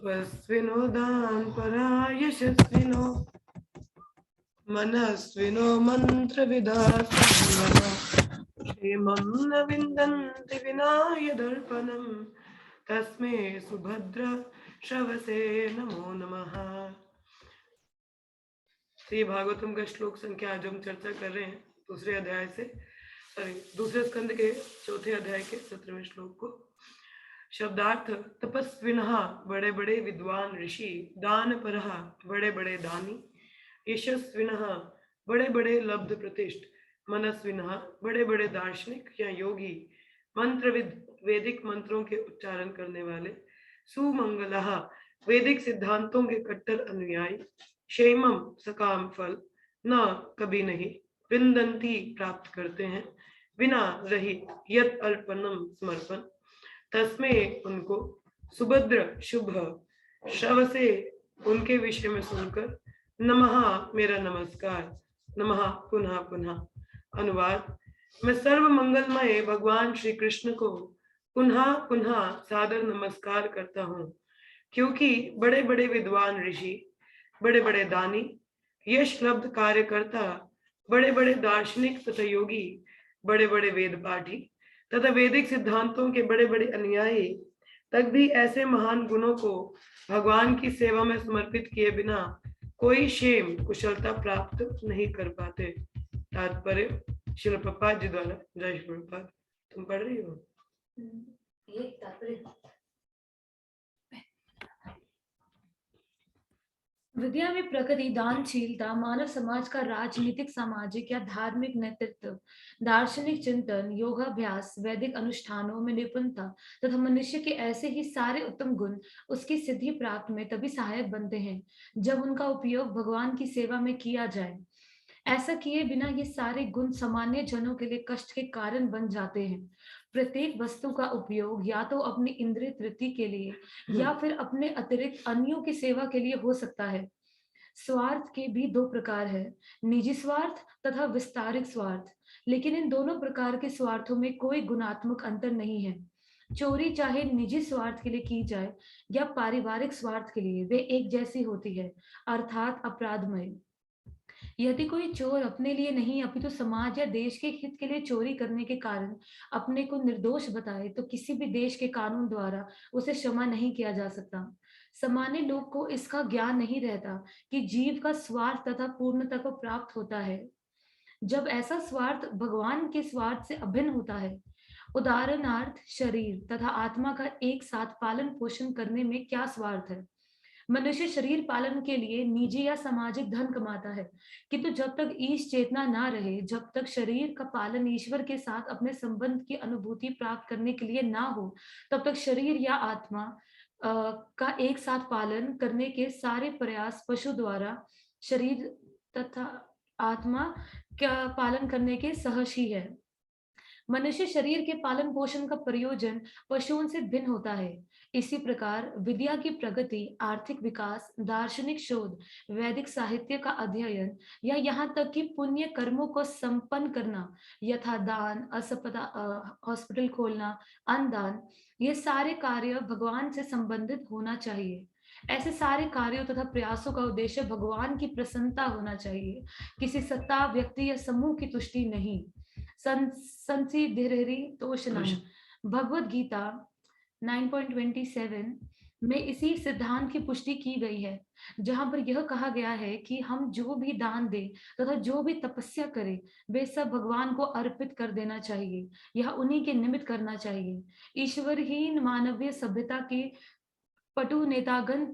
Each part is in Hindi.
तपस्विनो दानपरा यशस्विनो मनस्विनो मन्त्रविदाः क्षेमं न विन्दन्ति विना यदर्पणं तस्मै सुभद्र श्रवसे नमो नमः। श्री भागवतम का श्लोक संख्या आज हम चर्चा कर रहे हैं दूसरे अध्याय से, दूसरे स्कंद के चौथे अध्याय के 17वें श्लोक को। शब्दार्थ: तपस्विनः बड़े बड़े विद्वान ऋषि, दानपरः बड़े बड़े दानी, यशस्विनः बड़े बड़े लब्ध प्रतिष्ठ, मनस्विनः बड़े बड़े दार्शनिक या योगी, मंत्रविद वैदिक मंत्रों के उच्चारण करने वाले, सुमंगलः वैदिक सिद्धांतों के कट्टर अनुयायी, क्षेमम सकाम फल, न कभी नहीं, विंदंती प्राप्त करते हैं, बिना रहित यत अल्पनम समर्पण, तस्मे उनको, सुभद्र शुभ, श्रवसे उनके विषय में सुनकर, नमः मेरा नमस्कार, नमः पुनः पुनः। अनुवाद: मैं सर्व मंगलमय भगवान श्री कृष्ण को पुनः पुनः सादर नमस्कार करता हूँ, क्योंकि बड़े बड़े विद्वान ऋषि, बड़े बड़े दानी, यश लब्ध कार्यकर्ता, बड़े बड़े दार्शनिक तथा योगी, बड़े बड़े वेद पाठी तथा वैदिक सिद्धांतों के बड़े बड़े अनुयायी तक भी ऐसे महान गुणों को भगवान की सेवा में समर्पित किए बिना कोई क्षेम कुशलता प्राप्त नहीं कर पाते। तात्पर्य: श्रील प्रभुपाद जी द्वारा। जय श्री प्रभुपाद। तुम पढ़ रही हो? ये तात्पर्य। विद्या में प्रगति, दानशीलता, मानव समाज का राजनीतिक, सामाजिक या धार्मिक नेतृत्व, दार्शनिक चिंतन, योगाभ्यास, वैदिक अनुष्ठानों में निपुणता तथा मनुष्य के ऐसे ही सारे उत्तम गुण उसकी सिद्धि प्राप्त में तभी सहायक बनते हैं जब उनका उपयोग भगवान की सेवा में किया जाए। ऐसा किए बिना ये सारे गुण सामान्य जनों के लिए कष्ट के कारण बन जाते हैं। प्रत्येक वस्तु का उपयोग या तो अपनी इंद्रिय तृप्ति के लिए या फिर अपने अतिरिक्त अन्यों की सेवा के लिए हो सकता है। स्वार्थ के भी दो प्रकार है, निजी स्वार्थ तथा विस्तारिक स्वार्थ। लेकिन इन दोनों प्रकार के स्वार्थों में कोई गुणात्मक अंतर नहीं है। चोरी चाहे निजी स्वार्थ के लिए की जाए या पारिवारिक स्वार्थ के लिए, वे एक जैसी होती है, अर्थात अपराधमय। यदि कोई चोर अपने लिए नहीं अपितु समाज या देश के हित के लिए चोरी करने के कारण अपने को निर्दोष बताए तो किसी भी देश के कानून द्वारा उसे क्षमा नहीं किया जा सकता। सामान्य लोग को इसका ज्ञान नहीं रहता कि जीव का स्वार्थ तथा पूर्णता को प्राप्त होता है जब ऐसा स्वार्थ भगवान के स्वार्थ से अभिन्न होता है। उदाहरणार्थ, शरीर तथा आत्मा का एक साथ पालन पोषण करने में क्या स्वार्थ है? मनुष्य शरीर पालन के लिए निजी या सामाजिक धन कमाता है, किंतु जब तक ईश चेतना ना रहे, जब तक शरीर का पालन ईश्वर के साथ अपने संबंध की अनुभूति प्राप्त करने के लिए ना हो, तब तक शरीर या आत्मा का एक साथ पालन करने के सारे प्रयास पशु द्वारा शरीर तथा आत्मा का पालन करने के सहज ही है। मनुष्य शरीर के पालन पोषण का प्रयोजन पशुओं से भिन्न होता है। इसी प्रकार विद्या की प्रगति, आर्थिक विकास, दार्शनिक शोध, वैदिक साहित्य का अध्ययन या यहाँ तक कि पुण्य कर्मों को संपन्न करना, यथा दान, हॉस्पिटल खोलना, अन्नदान, ये सारे कार्य भगवान से संबंधित होना चाहिए। ऐसे सारे कार्यों तथा प्रयासों का उद्देश्य भगवान की प्रसन्नता होना चाहिए, किसी सत्ता, व्यक्ति या समूह की तुष्टि नहीं। भगवद गीता 9.27 में इसी सिद्धांत की पुष्टि की गई है, जहां पर यह कहा गया है कि हम जो भी दान दें तथा जो भी तपस्या करें, वे सब भगवान को अर्पित कर देना चाहिए, यह उन्हीं के निमित्त करना चाहिए। ईश्वरहीन मानवीय सभ्यता के पटु नेतागण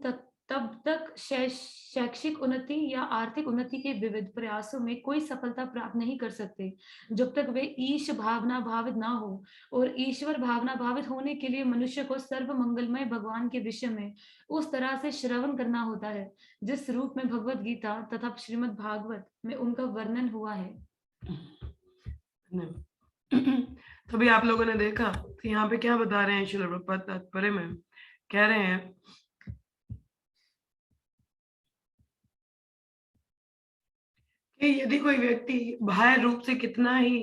तब तक शैक्षिक उन्नति या आर्थिक उन्नति के विविध प्रयासों में कोई सफलता प्राप्त नहीं कर सकते जब तक वे ईश भावना भावित ना हो, और ईश्वर भावना भावित होने के लिए मनुष्य को सर्व मंगलमय भगवान के विषय में उस तरह से श्रवण करना होता है जिस रूप में भगवद गीता तथा श्रीमद् भागवत में उनका वर्णन हुआ है। तभी आप लोगों ने देखा तो यहाँ पे क्या बता रहे हैं श्रील प्रभुपाद तात्पर्य में, कह रहे हैं कि यदि कोई व्यक्ति बाह्य रूप से कितना ही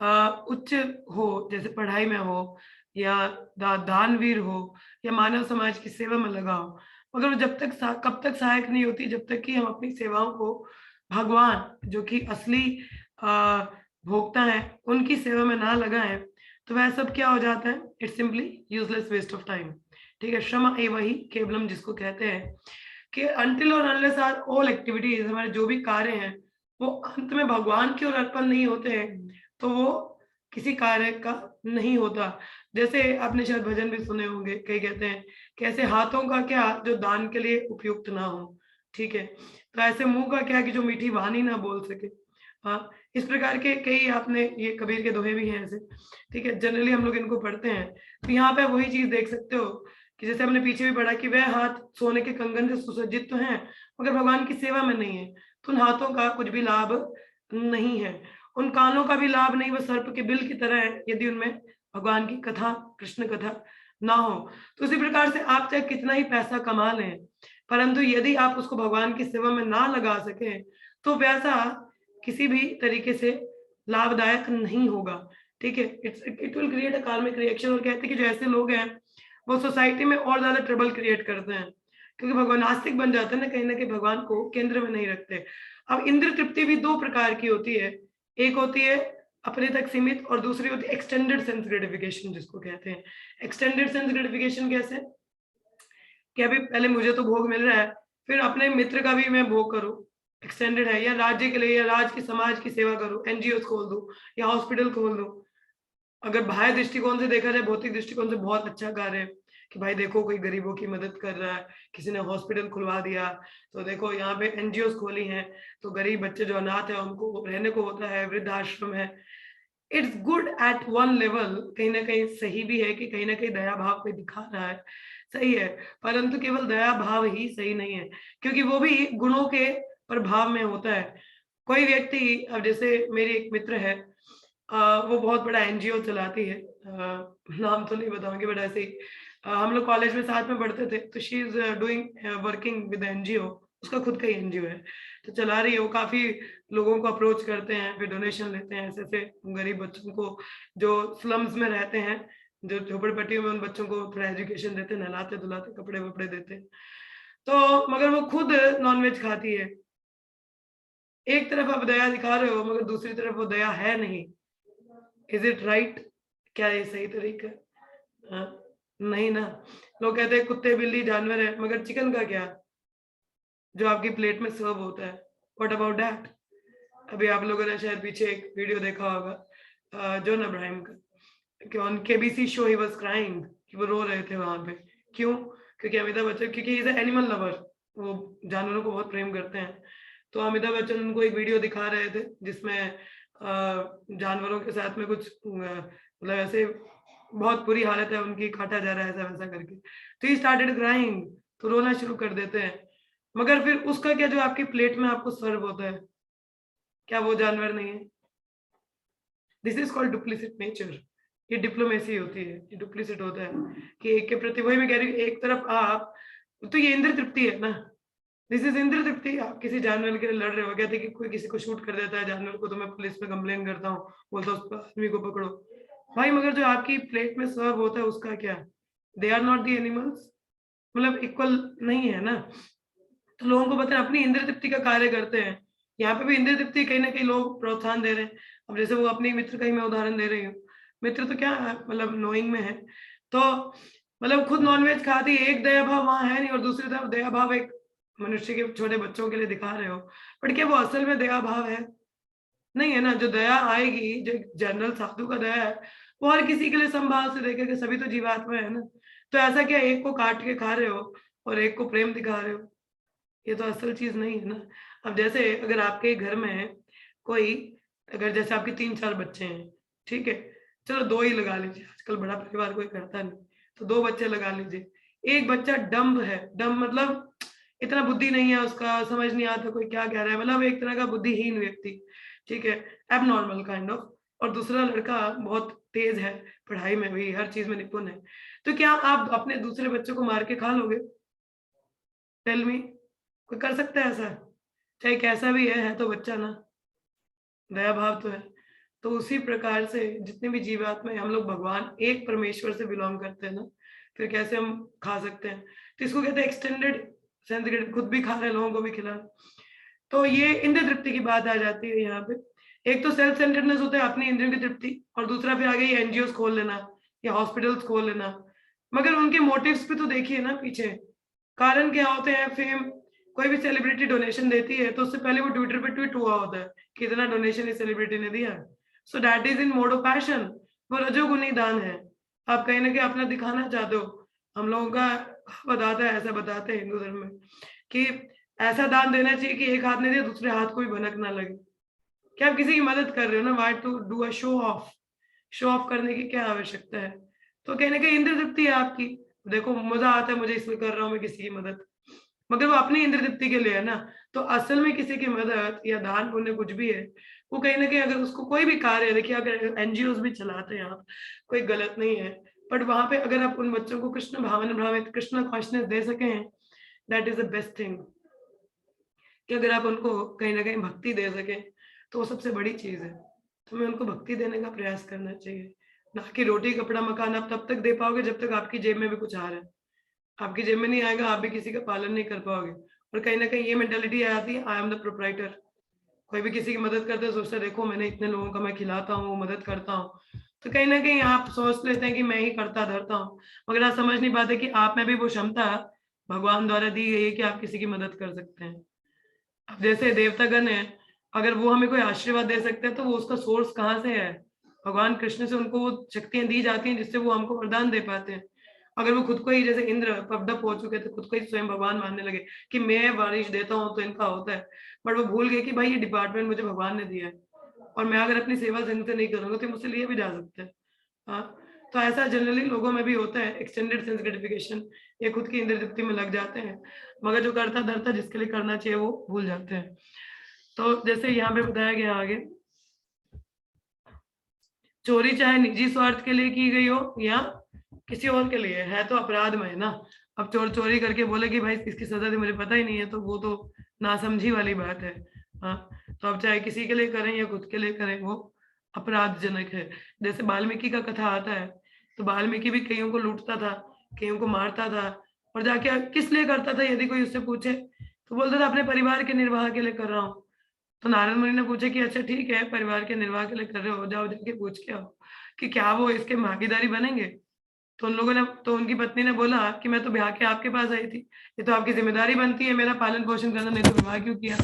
उच्च हो, जैसे पढ़ाई में हो, या दानवीर हो या मानव समाज की सेवा में लगा हो, मगर वो जब तक कब तक सहायक नहीं होती, जब तक कि हम अपनी सेवाओं को भगवान जो कि असली अ, भोक्ता हैं उनकी सेवा में ना लगाएं, तो वह सब क्या हो जाता है, it's simply useless waste of time. ठीक है, श्रम एव ही केवलम जिसको कहते हैं कि अनटिल और अनलेस आर ऑल एक्टिविटीज, हमारे जो भी कार्य हैं वो अंत में भगवान की ओर अर्पण नहीं होते हैं, तो वो किसी कार्य का नहीं होता। जैसे आपने शायद भजन भी सुने होंगे, कई कहते हैं कि ऐसे हाथों का क्या जो दान के लिए उपयुक्त ना हो। ठीक है, तो ऐसे मुंह का क्या कि जो मीठी वाणी ना बोल सके। हाँ, इस प्रकार के कई आपने, ये कबीर के दोहे भी हैं ऐसे। ठीक है, जनरली हम लोग इनको पढ़ते हैं, तो यहाँ पे वही चीज देख सकते हो कि जैसे हमने पीछे भी पढ़ा कि वह हाथ सोने के कंगन से सुसज्जित तो हैं, मगर भगवान की सेवा में नहीं है, तो उन हाथों का कुछ भी लाभ नहीं है। उन कानों का भी लाभ नहीं, वह सर्प के बिल की तरह है यदि उनमें भगवान की कथा, कृष्ण कथा ना हो। तो उसी प्रकार से आप चाहे कितना ही पैसा कमा लें, परंतु यदि आप उसको भगवान की सेवा में ना लगा सके, तो वैसा किसी भी तरीके से लाभदायक नहीं होगा। ठीक है, इट विल क्रिएट अ कार्मिक रिएक्शन। और कहते हैं कि जो ऐसे लोग हैं वो सोसाइटी में और ज्यादा ट्रबल क्रिएट करते हैं, क्योंकि भगवान नास्तिक बन जाते हैं ना कहीं भगवान को केंद्र में नहीं रखते। अब इंद्र तृप्ति भी दो प्रकार की होती है, एक होती है अपने तक सीमित और दूसरी होती है एक्सटेंडेड सेंस ग्रेटिफिकेशन जिसको कहते हैं। एक्सटेंडेड सेंस ग्रेटिफिकेशन कैसे, कि अभी पहले मुझे तो भोग मिल रहा है, फिर अपने मित्र का भी मैं भोग करूं, एक्सटेंडेड है, या राज्य के लिए या राज्य की समाज की सेवा करूं, एनजीओ खोल दूं या हॉस्पिटल खोल दूं। अगर बाह्य दृष्टिकोण से देखा जाए, भौतिक दृष्टिकोण से बहुत अच्छा कार्य है कि भाई देखो कोई गरीबों की मदद कर रहा है, किसी ने हॉस्पिटल खुलवा दिया, तो देखो यहाँ पे एनजीओ खोली हैं, तो गरीब बच्चे जो अनाथ है उनको रहने को होता है, वृद्धाश्रम है। It's good at one level, कहीं ना कहीं सही भी है कि कहीं ना कहीं दया भाव कोई दिखा रहा है, सही है, परंतु केवल दया भाव ही सही नहीं है, क्योंकि वो भी गुणों के प्रभाव में होता है। कोई व्यक्ति, अब जैसे मेरी एक मित्र है, वो बहुत बड़ा एनजीओ चलाती है, नाम तो नहीं बताऊंगी, बट ऐसे ही हम लोग कॉलेज में साथ में पढ़ते थे, तो she is doing working with NGO, उसका खुद का ही एनजीओ है, तो चला रही है वो। काफी लोगों को अप्रोच करते हैं, फिर डोनेशन लेते हैं, ऐसे ऐसे गरीब बच्चों को जो स्लम्स में रहते हैं, जो झोपड़पट्टियों में, उन बच्चों को थोड़ा एजुकेशन देते, नहलाते धुलाते, कपड़े वपड़े देते। तो मगर वो खुद नॉनवेज खाती है। एक तरफ आप दया दिखा रहे हो, मगर दूसरी तरफ वो दया है नहीं। Is it right? क्या ये सही तरीका है? हाँ, नहीं ना। लोग कहते हैं कुत्ते बिल्ली जानवर है, मगर चिकन का क्या, जो आपकी प्लेट में सर्व होता है, व्हाट अबाउट दैट? अभी आप लोगों ने शायद पीछे एक वीडियो देखा होगा जॉन अब्राहम का, कि on KBC show he was crying, कि वो रो रहे थे वहां पे। क्यों? क्योंकि अमिताभ बच्चन, क्योंकि इज एनिमल लवर, वो जानवरों को बहुत प्रेम करते हैं। तो अमिताभ बच्चन उनको एक वीडियो दिखा रहे थे जिसमें जानवरों के साथ में कुछ मतलब ऐसे बहुत बुरी हालत है उनकी, काटा जा रहा है ऐसा वैसा करके, तो ही स्टार्टेड क्राइंग, तो रोना शुरू कर देते हैं। मगर फिर उसका क्या, जो आपकी प्लेट में आपको सर्व होता है, क्या वो जानवर नहीं है? This is called duplicit nature. ये डिप्लोमेसी होती है, ये डुप्लीसिट होता है कि एक के प्रति, वही मैं कह रही हूँ, एक तरफ आप, तो ये इंद्र तृप्ति है ना, दिस इज इंद्र तृप्ति। आप किसी जानवर के लिए लड़ रहे हो, कहते कि कोई किसी को शूट कर देता है जानवर को, तो मैं पुलिस में कंप्लेन करता हूँ, बोलता उस आदमी को पकड़ो। भाई मगर जो आपकी प्लेट में सर्व होता है उसका क्या? They are not the animals, मतलब इक्वल नहीं है ना। तो लोगों को पता है, अपनी इंद्र तृप्ति का कार्य करते हैं। यहाँ पे भी इंद्र तृप्ति कहीं ना कहीं लोग प्रोत्साहन दे रहे हैं। अब जैसे वो अपने मित्र का ही मैं उदाहरण दे रही हूँ, मित्र तो क्या मतलब नोइंग में है, तो मतलब खुद नॉनवेज खाती है, एक दया भाव वहां है नहीं, और दूसरी तरफ दया भाव एक मनुष्य के छोटे बच्चों के लिए दिखा रहे हो, बट क्या वो असल में दया भाव है? नहीं है ना। जो दया आएगी, जो जनरल साधु का दया है, वो हर किसी के लिए संभाव से देखेगा, सभी तो जीवात्मा है ना। तो ऐसा क्या एक को काट के खा रहे हो और एक को प्रेम दिखा रहे हो? ये तो असल चीज नहीं है ना। अब जैसे अगर आपके घर में कोई, अगर जैसे आपके 3-4 बच्चे हैं, ठीक है, चलो 2 ही लगा लीजिए, आजकल बड़ा परिवार कोई करता नहीं, तो 2 बच्चे लगा लीजिए। एक बच्चा डम्ब है, डम्ब मतलब इतना बुद्धि नहीं है उसका, समझ नहीं आता कोई क्या कह रहा है, मतलब एक तरह का बुद्धिहीन व्यक्ति, ठीक है, एबनॉर्मल काइंड ऑफ। और दूसरा लड़का बहुत तेज है, पढ़ाई में भी, हर चीज में निपुण है। तो क्या आप अपने दूसरे बच्चों को मार के खा लोगे? टेल मी, कोई कर सकता है ऐसा? चाहे कैसा भी है तो बच्चा ना, दया भाव तो है। तो उसी प्रकार से जितने भी जीवात्मा हैं, हम लोग भगवान एक परमेश्वर से बिलॉन्ग करते हैं ना, फिर कैसे हम खा सकते हैं? तो इसको कहते हैं एक्सटेंडेड सेंस, खुद भी खा रहे हैं, लोगों को भी खिला। तो ये इंद्रिय तृप्ति की बात आ जाती है यहाँ पे। एक तो सेल्फ सेंटर्डनेस होता है अपनी इंद्रियों की तृप्ति, और दूसरा फिर आ गई एनजीओस खोल लेना या हॉस्पिटल्स खोल लेना। मगर उनके मोटिव्स भी तो देखिए ना पीछे, कारण क्या होते हैं? फेम। कोई भी सेलिब्रिटी डोनेशन देती है तो उससे पहले वो ट्विटर पे ट्वीट हुआ होता है कि इतना डोनेशन इस सेलिब्रिटी ने दिया। So that is in mode of passion. वो रजोगुनी दान है। आप कहीं ना कहीं अपना दिखाना चाहते हो। हम लोगों का बताता है, ऐसा बताते हैं हिंदू धर्म में कि ऐसा दान देना चाहिए कि एक हाथ ने दिया दूसरे हाथ को भी भनक ना लगे। क्या आप किसी की मदद कर रहे हो ना, why to do a show off? Show off करने की क्या आवश्यकता है? तो कहीं ना कहीं इंद्र तृप्ति है आपकी। देखो मजा आता है मुझे इसलिए कर रहा हूँ मैं किसी की मदद, मगर वो अपनी इंद्र तृप्ति के लिए है ना। तो असल में किसी की मदद या दान पुण्य कुछ भी है, वो कहीं ना कहीं अगर उसको कोई भी कार्य है, देखिए अगर एनजीओ भी चलाते हैं आप, कोई गलत नहीं है, बट वहां पे अगर आप उन बच्चों को कृष्ण भावना भावित कृष्ण कॉन्शियसनेस दे सके, that is the best thing. कि अगर आप उनको कहीं न कहीं भक्ति दे सकें, तो वो सबसे बड़ी चीज़ है। तो हमें उनको भक्ति देने का प्रयास करना चाहिए, ना कि रोटी, कपड़ा, मकान आप तब तक दे पाओगे जब तक आपकी जेब में भी कुछ आ रहा है। आपकी जेब में नहीं आएगा, आप भी किसी का पालन नहीं कर पाओगे। और कहीं न कहीं ये मेंटालिटी आ जाती है, आई एम द प्रोप्राइटर। कोई भी किसी की मदद करता है, सोचता है देखो मैंने इतने लोगों का मैं खिलाता हूँ, मदद करता हूँ। तो कहीं न कहीं आप सोच लेते हैं कि मैं ही करता धरता हूँ, मगर आप समझ नहीं पाते कि आप में भी वो क्षमता भगवान द्वारा दी गई है कि आप किसी की मदद कर सकते हैं। अब जैसे देवतागण हैं, अगर वो हमें कोई आशीर्वाद दे सकते हैं, तो वो उसका सोर्स कहाँ से है? भगवान कृष्ण से उनको वो शक्तियाँ दी जाती हैं, जिससे वो हमको वरदान दे पाते हैं। अगर वो खुद को ही जैसे इंद्र पफडअप हो चुके थे, खुद को ही स्वयं भगवान मानने लगे कि मैं बारिश देता हूँ, तो इनका होता है। बट वो भूल गए कि भाई ये डिपार्टमेंट मुझे भगवान ने दिया है, और मैं अगर अपनी सेवा ढंग से नहीं करूँगा, तो ये मुझसे लिए भी जा सकते हैं। हाँ, तो ऐसा जनरली लोगों में भी होता है, एक्सटेंडेड सेंस ग्रेटिफिकेशन, ये खुद की इंद्रिय तृप्ति में लग जाते हैं, मगर जो करता-धरता जिसके लिए करना चाहिए, वो भूल जाते हैं। तो जैसे यहाँ पे बताया गया आगे, चोरी चाहे निजी स्वार्थ के लिए की गई हो या किसी और के लिए, है तो अपराधमय ना। अब चोर चोरी करके बोले कि भाई इसकी सजा तो मुझे पता ही नहीं है, तो वो तो नासमझी वाली बात है। हाँ, तो अब चाहे किसी के लिए करें या खुद के लिए करें, वो अपराधजनक है। जैसे वाल्मीकि का कथा आता है, तो वाल्मीकि भी कईयों को लूटता था, कईयों को मारता था, और जाके किस लिए करता था यदि कोई उससे पूछे, तो बोलता था अपने परिवार के निर्वाह के लिए कर रहा हूँ। तो नारद मुनि ने पूछा कि अच्छा ठीक है, परिवार के निर्वाह के लिए कर रहे हो, जाओ जाके पूछ के आओ कि क्या वो इसके भागीदारी बनेंगे? तो उन लोगों ने, तो उनकी पत्नी ने बोला कि मैं तो ब्याह के आपके पास आई थी, ये तो आपकी ज़िम्मेदारी बनती है मेरा पालन-पोषण करना, नहीं तो विवाह क्यों किया?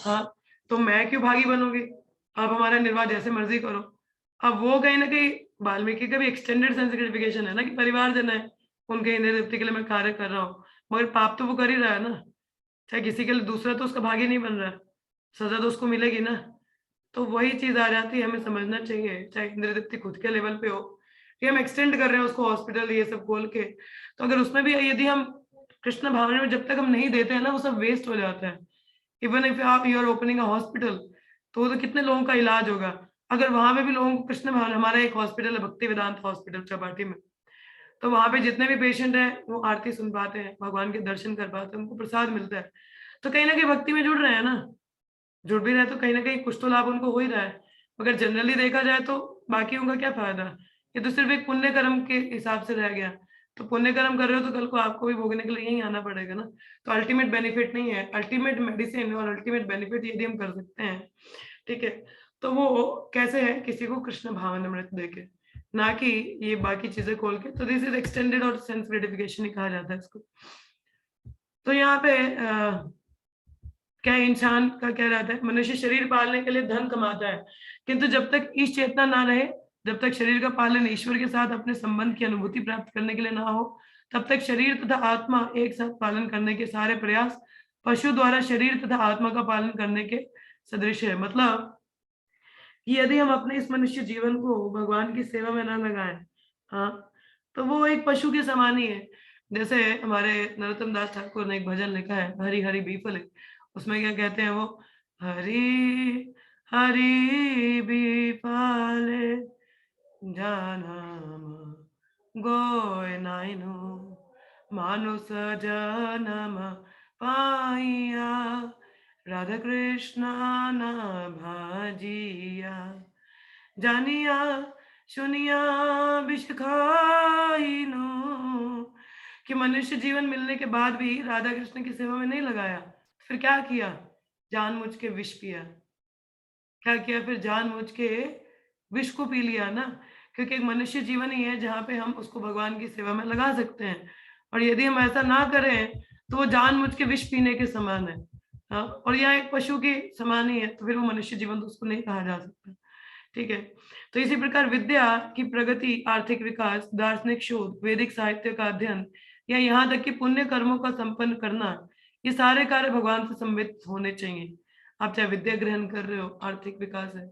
हाँ, तो मैं क्यों भागी बनूँगी? आप हमारा निर्वाह जैसे मर्ज़ी करो। अब वो कहीं न कहीं वाल्मीकि का भी एक्सटेंडेड सेंस ग्रेटिफिकेशन है ना, कि परिवारजन है, उनके इंद्रिय तृप्ति के लिए मैं कार्य कर रहा हूँ, मगर पाप तो वो कर ही रहा है ना, चाहे किसी के लिए दूसरा तो उसका भागी नहीं बन रहा है, सज़ा तो उसको मिलेगी ना। तो वही चीज़ आ जाती है, हमें समझना चाहिए, चाहे इंद्रिय तृप्ति खुद के लेवल पे हो, कि हम एक्सटेंड कर रहे हैं उसको हॉस्पिटल ये सब खोल के, तो अगर उसमें भी यदि हम कृष्ण भावना में जब तक हम नहीं देते हैं ना, वो सब वेस्ट हो जाता है। इवन इफ आप you are opening a hospital, तो वो तो कितने लोगों का इलाज होगा। अगर वहाँ पे भी लोगों को कृष्ण भावना, हमारा एक हॉस्पिटल है भक्ति वेदांत हॉस्पिटल चौपाटी में, तो वहाँ पे जितने भी पेशेंट हैं, वो आरती सुन पाते हैं, भगवान के दर्शन कर पाते हैं, उनको प्रसाद मिलता है। तो कहीं न कहीं भक्ति में जुड़ रहे हैं ना। जुड़ भी रहे हैं तो कहीं न कहीं कुछ तो लाभ उनको हो ही रहा है। अगर जनरली देखा जाए तो बाकियों का क्या फ़ायदा? ये तो सिर्फ़ एक पुण्य कर्म के हिसाब से रह गया। तो पुण्य कर्म कर रहे हो तो कल को आपको भी भोगने के लिए यहीं आना पड़ेगा ना। तो अल्टीमेट बेनिफिट नहीं है। अल्टीमेट मेडिसिन और अल्टीमेट बेनिफिट यदि हम कर सकते हैं, ठीक है? तो वो कैसे है? किसी को कृष्ण भावनामृत देके, ना कि ये बाकी चीज़ें खोल के। तो दिस इज़ एक्सटेंडेड और सेंस ग्रेटिफिकेशन ही कहा जाता है इसको। तो यहाँ पे क्या इंसान का क्या रहता है, मनुष्य शरीर पालने के लिए धन कमाता है, किंतु जब तक ईश चेतना ना रहे, जब तक शरीर का पालन ईश्वर के साथ अपने संबंध की अनुभूति प्राप्त करने के लिए ना हो, तब तक शरीर तथा आत्मा एक साथ पालन करने के सारे प्रयास पशु द्वारा शरीर तथा आत्मा का पालन करने के सदृश है। मतलब कि यदि हम अपने इस मनुष्य जीवन को भगवान की सेवा में ना लगाएं, हाँ, तो वो एक पशु के समान ही है। जैसे हमारे नरोत्तम दास ठाकुर ने एक भजन लिखा है, हरि हरि बीफले। उसमें क्या कहते हैं वो, हरि हरि बीफले जन्म गोय नाइनो मानुष जन्म पाइया राधा कृष्ण न भजिया जानिया सुनिया विष खाइनो, कि मनुष्य जीवन मिलने के बाद भी राधा कृष्ण की सेवा में नहीं लगाया, फिर क्या किया? जानबूझ के विष पिया। क्या किया फिर? जानबूझ के विष को पी लिया ना, क्योंकि एक मनुष्य जीवन ही है जहाँ पे हम उसको भगवान की सेवा में लगा सकते हैं। और यदि हम ऐसा ना करें, तो वो जानबूझ के विष पीने के समान है। और यहाँ एक पशु के समान ही है, तो फिर वो मनुष्य जीवन तो उसको नहीं कहा जा सकता। ठीक है? तो इसी प्रकार विद्या की प्रगति, आर्थिक विकास, दार्शनिक शोध, वैदिक साहित्य का अध्ययन या यहाँ तक कि पुण्य कर्मों का संपन्न करना, ये सारे कार्य भगवान से संबंधित होने चाहिए। आप चाहे विद्या ग्रहण कर रहे हो, आर्थिक विकास है।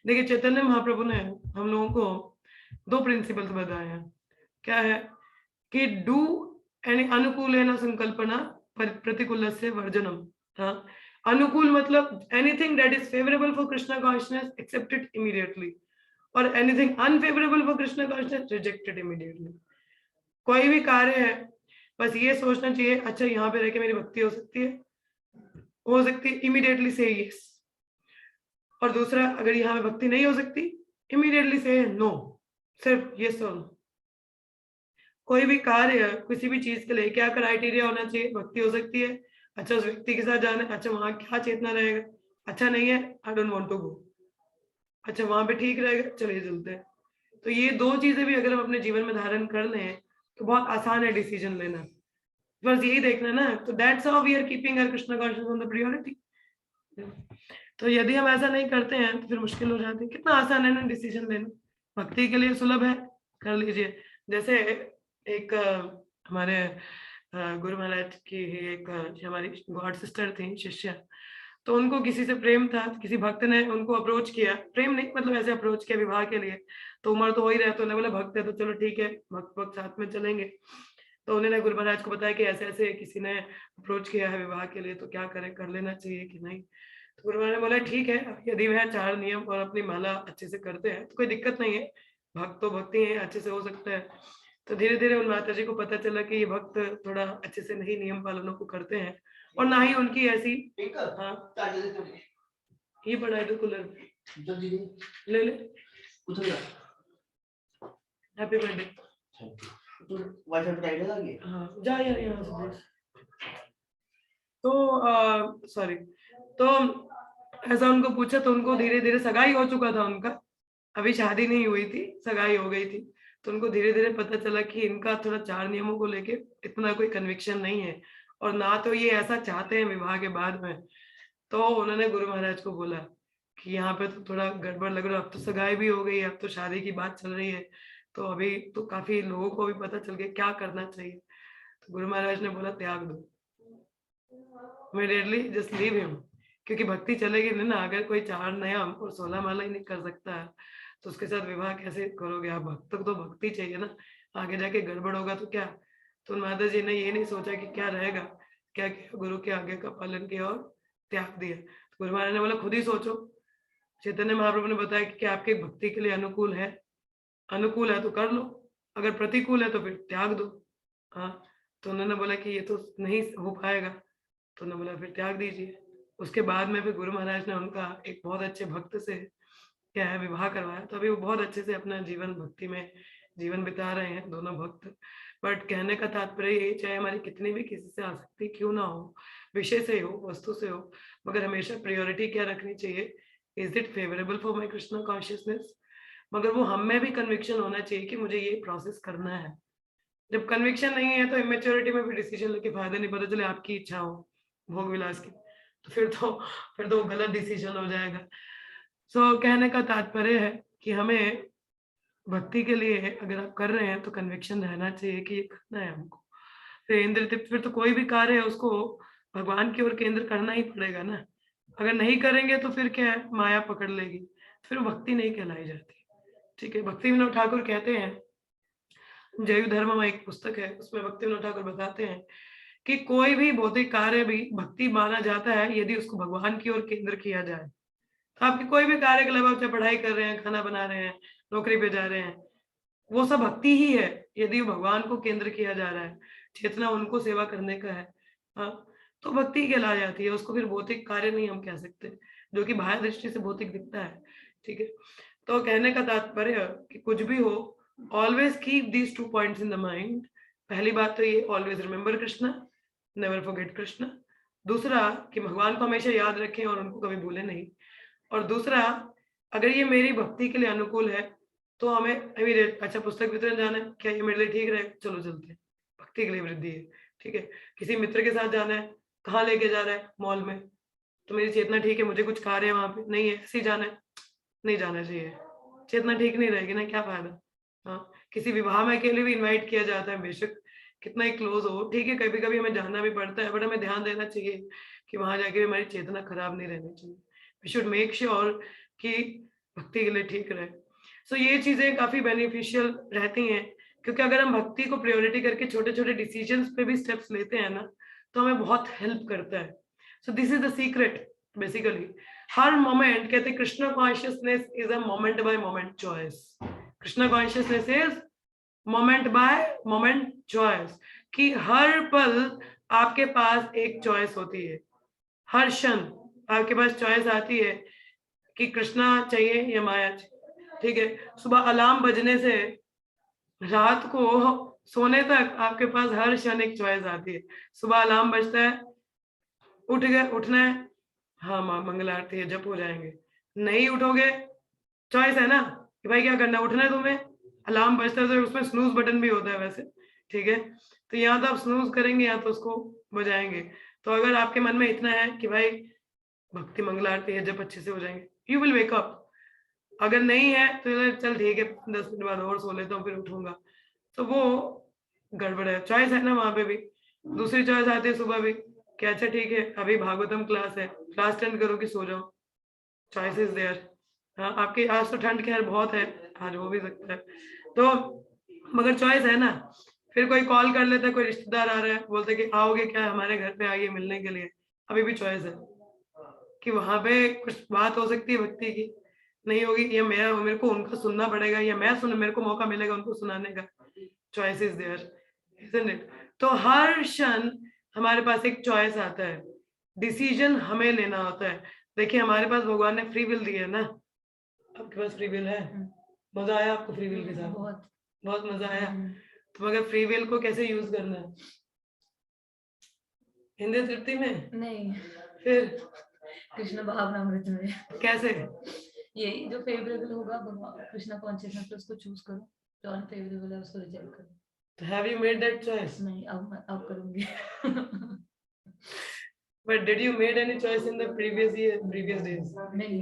देखिए चैतन्य महाप्रभु ने हम लोगों को 2 प्रिंसिपल्स बताए हैं। क्या है? कि डू यानी अनुकूलेन संकल्पना प्रतिकूलस्य वर्जनम। हाँ, अनुकूल मतलब anything that is favourable for Krishna consciousness accepted immediately, और anything unfavourable for Krishna consciousness rejected immediately. कोई भी कार्य है, बस ये सोचना चाहिए, अच्छा यहाँ पे रह के मेरी भक्ति हो सकती है, इमीडिएटली से यस। और दूसरा, अगर यहाँ पे भक्ति नहीं हो सकती, इमीडिएटली से नो, सिर्फ यस और नो। कोई भी कार्य, किसी भी चीज के लिए क्या क्राइटेरिया होना चाहिए? भक्ति हो सकती है, अच्छा उस व्यक्ति के साथ जाना है, अच्छा वहां क्या चेतना रहेगा, अच्छा नहीं है I don't want to go, अच्छा वहां पे ठीक रहेगा चलिए चलते हैं। तो ये 2 चीजें भी अगर हम अपने जीवन में धारण कर लें, तो बहुत आसान है डिसीजन लेना। बस यही देखना ना, तो that's how we are keeping our Krishna consciousness on the priority. तो यदि हम ऐसा नहीं करते हैं, तो फिर मुश्किल हो जाती है। कितना आसान है ना डिसीजन लेना, भक्ति के लिए सुलभ है, कर लीजिए। जैसे एक हमारे गुरु महाराज की ही एक हमारी गॉड सिस्टर थी, शिष्या। तो उनको किसी से प्रेम था, किसी भक्त ने उनको अप्रोच किया, प्रेम नहीं मतलब ऐसे अप्रोच किया विवाह के लिए। तो उम्र तो हो ही रहा है, तो उन्होंने बोला भक्त है तो चलो ठीक है, भक्त भक्त साथ में चलेंगे। तो उन्होंने गुरु महाराज को बताया कि ऐसे ऐसे किसी ने अप्रोच किया है विवाह के लिए, तो क्या करें, कर लेना चाहिए कि नहीं? तो गुरु महाराज ने बोला ठीक है, यदि वह 4 नियम और अपनी माला अच्छे से करते हैं तो कोई दिक्कत नहीं है, भक्त तो भक्ति है, अच्छे से हो सकता है। तो धीरे धीरे उन माता जी को पता चला कि ये भक्त थोड़ा अच्छे से नहीं नियम पालनों को करते हैं, और ना ही उनकी ऐसी। हाँ, ये पड़ा है कूलर, ले ले, हैप्पी बर्थडे। हाँ जा यार यहाँ से प्लीज। तो सॉरी, तो ऐसा उनको पूछा, तो उनको धीरे धीरे सगाई हो चुका था उनका, अभी शादी नहीं हुई थी, सगाई हो गई थी। तो उनको धीरे धीरे पता चला कि इनका थोड़ा 4 नियमों को लेके इतना कोई कन्विक्शन नहीं है, और ना तो ये ऐसा चाहते हैं विवाह के बाद में। तो उन्होंने गुरु महाराज को बोला कि यहाँ पे तो थोड़ा गड़बड़ लग रहा है, अब तो सगाई भी हो गई है, अब तो शादी की बात चल रही है, तो अभी तो काफी लोगों को भी पता चल गया, क्या करना चाहिए? तो गुरु महाराज ने बोला त्याग दो, इमीडिएटली जस्ट लीव हिम। क्योंकि भक्ति चलेगी नहीं ना, अगर कोई 4 नियम और 16 माला ही नहीं कर सकता है, तो उसके साथ विवाह कैसे करोगे आप? भक्त को तो भक्ति चाहिए ना, आगे जाके गड़बड़ होगा तो क्या? तो माता जी ने ये नहीं सोचा कि क्या रहेगा, क्या किया, गुरु के आज्ञा का पालन किया और त्याग दिया। तो गुरु महाराज ने बोला खुद ही सोचो। चैतन्य महाप्रभु ने बताया कि क्या आपके भक्ति के लिए अनुकूल है तो कर लो, अगर प्रतिकूल है तो फिर त्याग दो। हाँ, तो उन्होंने बोला कि ये तो नहीं हो पाएगा, तो उन्होंने बोला फिर त्याग दीजिए। उसके बाद में फिर गुरु महाराज ने उनका एक बहुत अच्छे भक्त से क्या है विवाह करवाया, तो अभी वो बहुत अच्छे से अपना जीवन भक्ति में जीवन बिता रहे हैं दोनों भक्त। बट कहने का तात्पर्य ये, चाहे हमारी कितनी भी किसी से आसक्ति क्यों ना हो, विषय से हो, वस्तु से हो, मगर हमेशा प्रायोरिटी क्या रखनी चाहिए? Is it favourable for my Krishna consciousness? मगर वो हम में भी कन्विक्शन होना चाहिए कि मुझे ये प्रोसेस करना है। जब कन्विक्शन नहीं है, तो इमेच्योरिटी में भी डिसीजन लेके फायदा नहीं, पता चले आपकी इच्छा हो भोग विलास की, तो फिर तो वो गलत डिसीजन हो जाएगा। सो कहने का तात्पर्य है कि हमें भक्ति के लिए अगर आप कर रहे हैं, तो कन्विक्शन रहना चाहिए कि ये करना है हमको। फिर तो कोई भी कार्य है उसको भगवान की ओर केंद्र करना ही पड़ेगा ना। अगर नहीं करेंगे तो फिर क्या है, माया पकड़ लेगी, फिर भक्ति नहीं कहलाई जाती। ठीक है, भक्ति विनोद ठाकुर कहते हैं, जैव धर्म में एक पुस्तक है, उसमें भक्ति विनोद ठाकुर बताते हैं कि कोई भी भौतिक कार्य भी भक्ति माना जाता है यदि उसको भगवान की ओर केंद्र किया जाए। तो आपकी कोई भी कार्य के अलावा, चाहे पढ़ाई कर रहे हैं, खाना बना रहे हैं, नौकरी पे जा रहे हैं, वो सब भक्ति ही है यदि भगवान को केंद्र किया जा रहा है, चेतना उनको सेवा करने का है। हाँ, तो भक्ति कहला जाती है, उसको फिर भौतिक कार्य नहीं हम कह सकते, जो कि बाह्य दृष्टि से भौतिक दिखता है। ठीक है, तो कहने का तात्पर्य कि कुछ भी हो, always keep these 2 points in the mind. पहली बात तो ये, always remember Krishna, never forget Krishna. दूसरा कि भगवान को हमेशा याद रखें और उनको कभी भूलें नहीं। और दूसरा, अगर ये मेरी भक्ति के लिए अनुकूल है तो हमें इमीडिएट, अच्छा पुस्तक वितरण जाना है, क्या ये मेरे लिए ठीक रहेगा, चलो चलते हैं, भक्ति के लिए वृद्धि है, ठीक है। किसी मित्र के साथ जाना है, कहाँ लेके जा रहा है, मॉल में, तो मेरी चेतना ठीक है, मुझे कुछ कार्य है वहां पे, नहीं है, ऐसे ही जाना है, नहीं जाना चाहिए, चेतना ठीक नहीं रहेगी ना, क्या फायदा। हाँ, किसी विवाह में अकेले भी इनवाइट किया जाता है, बेशक कितना ही क्लोज हो, ठीक है, कभी कभी हमें जाना भी पड़ता है, बट हमें ध्यान देना चाहिए कि वहां जाके भी हमारी चेतना खराब नहीं रहनी चाहिए। वी शुड मेक श्योर कि भक्ति के लिए ठीक रहे। सो ये चीजें काफी बेनिफिशियल रहती हैं, क्योंकि अगर हम भक्ति को प्रायोरिटी करके छोटे छोटे डिसीजंस पे भी स्टेप्स लेते हैं ना, तो हमें बहुत हेल्प करता है। So this is the secret basically. हर मोमेंट, कहते Krishna consciousness is a moment by moment choice. Krishna consciousness is moment by moment choice, कि हर पल आपके पास एक चॉइस होती है, हर क्षण आपके पास चॉइस आती है कि कृष्णा चाहिए या माया चाहिए, ठीक है। सुबह अलार्म बजने से रात को सोने तक आपके पास हर क्षण एक चॉइस आती है। सुबह अलार्म बजता है, उठ गए, उठना है, हाँ माँ मंगल आरती है, जप हो जाएंगे। नहीं उठोगे, चॉइस है ना कि भाई क्या करना है, उठना है तुम्हें। अलार्म बजता है तो उसमें स्नूज बटन भी होता है वैसे, ठीक है। तो या तो आप स्नूज करेंगे या तो उसको बजाएंगे। तो अगर आपके मन में इतना है कि भाई भक्ति मंगल आरती है, जब अच्छे से हो जाएंगे, यू विल वेक अप। अगर नहीं है तो चल ठीक है, 10 मिनट बाद और सो लेता हूँ, फिर उठूंगा, तो वो गड़बड़ है। चॉइस है ना वहां पे भी। दूसरी चॉइस आती है सुबह भी कि अच्छा ठीक है, अभी भागवतम क्लास है, क्लास अटेंड करो कि सो जाओ, चॉइस इज देयर। हाँ, आपकी आज तो ठंड खैर बहुत है, आज हो भी सकता है, तो मगर चॉइस है ना। फिर कोई कॉल कर लेता है, कोई रिश्तेदार आ रहा है, बोलते कि आओगे क्या हमारे घर पे, आइए मिलने के लिए, अभी भी चॉइस है कि वहां पे कुछ बात हो सकती है भक्ति की, नहीं होगी, या मेरे को उनका सुनना पड़ेगा, या मेरे को मौका मिलेगा उनको सुनाने का। Choice is there, isn't it. तो हर क्षण हमारे पास एक चॉइस आता है, डिसीजन हमें लेना होता है। देखिए हमारे पास भगवान ने फ्री विल दी है ना, आपके पास फ्री विल है, मजा आया आपको फ्री विल के साथ, बहुत बहुत मजा आया। तो मगर फ्री विल को कैसे यूज करना है, हिंदी तृप्ति में नहीं, फिर कृष्ण भावनामृत में। कैसे, यही जो फेवरेबल होगा भगवान कृष्णा कॉन्शियसनेस पे उसको चूज करो, जो अनफेवरेबल है उसको रिजेक्ट करो। तो have you made that choice? नहीं, अब करूंगी। But did you made any choice in the previous year, previous days? नहीं।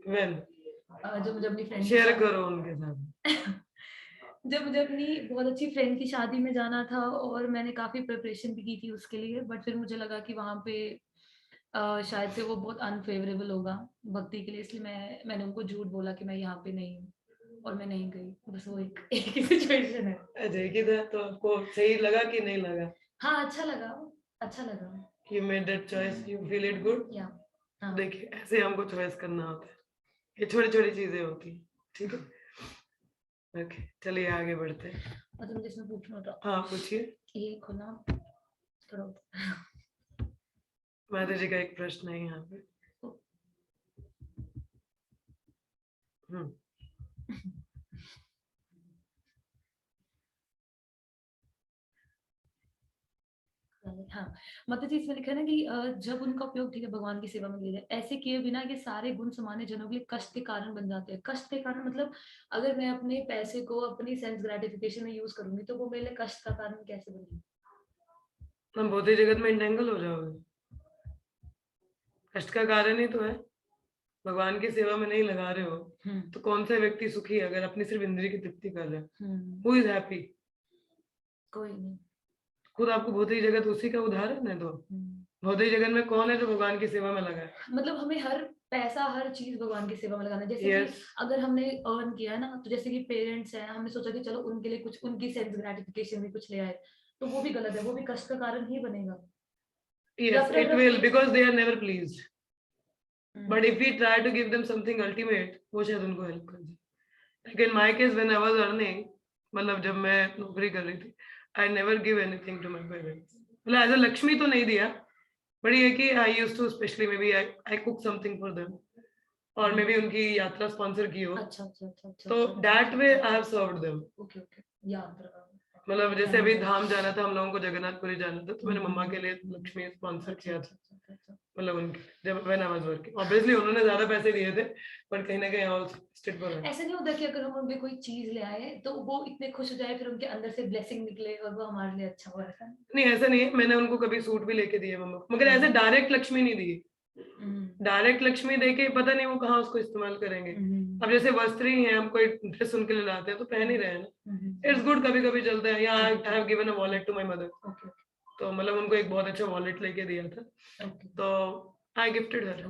When? जब मुझे अपनी फ्रेंड शेयर करो उनके साथ। जब मुझे अपनी बहुत अच्छी फ्रेंड की शादी में जाना था और मैंने काफी प्रिपरेशन भी की थी उसके लिए, बट फिर मुझे लगा कि वहां पे शायद से वो बहुत अनफेवरेबल होगा भक्ति के लिए, इसलिए मैंने उनको झूठ बोला कि मैं यहाँ पे नहीं हूँ और मैं नहीं गई। बस वो एक ही सिचुएशन है। अजय की था, तो आपको सही लगा कि नहीं लगा? हाँ, अच्छा लगा। You made that choice, you feel it good? या हाँ। देखिए ऐसे हमको चॉइस करना होता है, ये छोटी छोटी चीजें होती हैं, ठीक है। ओके, चलिए आगे बढ़ते हैं। और मुझे इसमें पूछना था। हाँ पूछिए। ये खुला करो। माता जी का एक प्रश्न है यहाँ पे। हम्म, हाँ, मतलब इसमें लिखा है ना कि जब उनका उपयोग ठीक है भगवान की सेवा में किया जाए, ऐसे किए बिना ये सारे गुण सामान्य जनों के लिए कष्ट के कारण बन जाते हैं। कष्ट के कारण मतलब अगर मैं अपने पैसे को अपनी सेंस ग्रेटिफिकेशन में यूज करूंगी तो वो मेरे लिए कष्ट का कारण कैसे बनेगी? हम भौतिक जगत में इंटेंगल हो जाओगे, कष्ट का कारण ही तो है। भगवान की सेवा में नहीं लगा रहे हो तो कौन सा व्यक्ति सुखी है अगर अपनी सिर्फ इंद्रिय की तृप्ति कर रहे हैं? Who is happy? कोई नहीं। खुद आपको भौतिक जगत उसी का उदाहरण है। तो भौतिक जगत में कौन है जो भगवान की सेवा में लगा है? मतलब हमें हर पैसा हर चीज भगवान की सेवा में लगाना है। जैसे Yes. कि अगर हमने अर्न किया है ना, तो जैसे कि पेरेंट्स हैं, हमने सोचा कि चलो उनके लिए कुछ, उनकी सेल्फ ग्रेटिफिकेशन में कुछ ले आए, तो वो भी गलत है, वो भी कष्ट का कारण ही बनेगा। Yes, it will, because they are never pleased. But if we try to give them something ultimate, वो शायद उनको हेल्प कर दे। Like in my case, when I was earning, मतलब जब मैं नौकरी कर रही थी, I never give anything to my parents. मतलब as a लक्ष्मी तो नहीं दिया, but ये कि I used to, especially maybe I cook something for them. और मे भी उनकी यात्रा स्पॉन्सर की हो, अच्छा अच्छा अच्छा अच्छा तो that way I have served them. Okay okay यात्रा मतलब जैसे अभी धाम जाना था हम लोगों को, जगन्नाथपुरी जाना था, तो मैंने मम्मा के लिए लक्ष्मी स्पॉन्सर किया था, मतलब उनके जब when I was working. Obviously उन्होंने ज्यादा पैसे दिए थे, बट कहीं ना कहीं आई वाज स्टिक फॉर। ऐसा नहीं होता कि अगर हम उनके कोई चीज ले आए तो वो इतने खुश हो जाए फिर उनके अंदर से ब्लेसिंग निकले और वो हमारे लिए अच्छा हो, ऐसा नहीं ऐसा नहीं है, मैंने उनको कभी सूट भी लेके दिए मम्मा को, मगर ऐसे डायरेक्ट लक्ष्मी नहीं दी। डायरेक्ट लक्ष्मी देके पता नहीं वो कहाँ उसको इस्तेमाल करेंगे। अब जैसे वस्त्र ही है, हम कोई ड्रेस उनके लिए लाते हैं तो पहन ही रहे हैं ना, इट्स गुड, कभी कभी चलता है। या I have given a wallet to my mother, तो मतलब उनको एक बहुत अच्छा वॉलेट लेके दिया था, तो आई गिफ्टेड हर।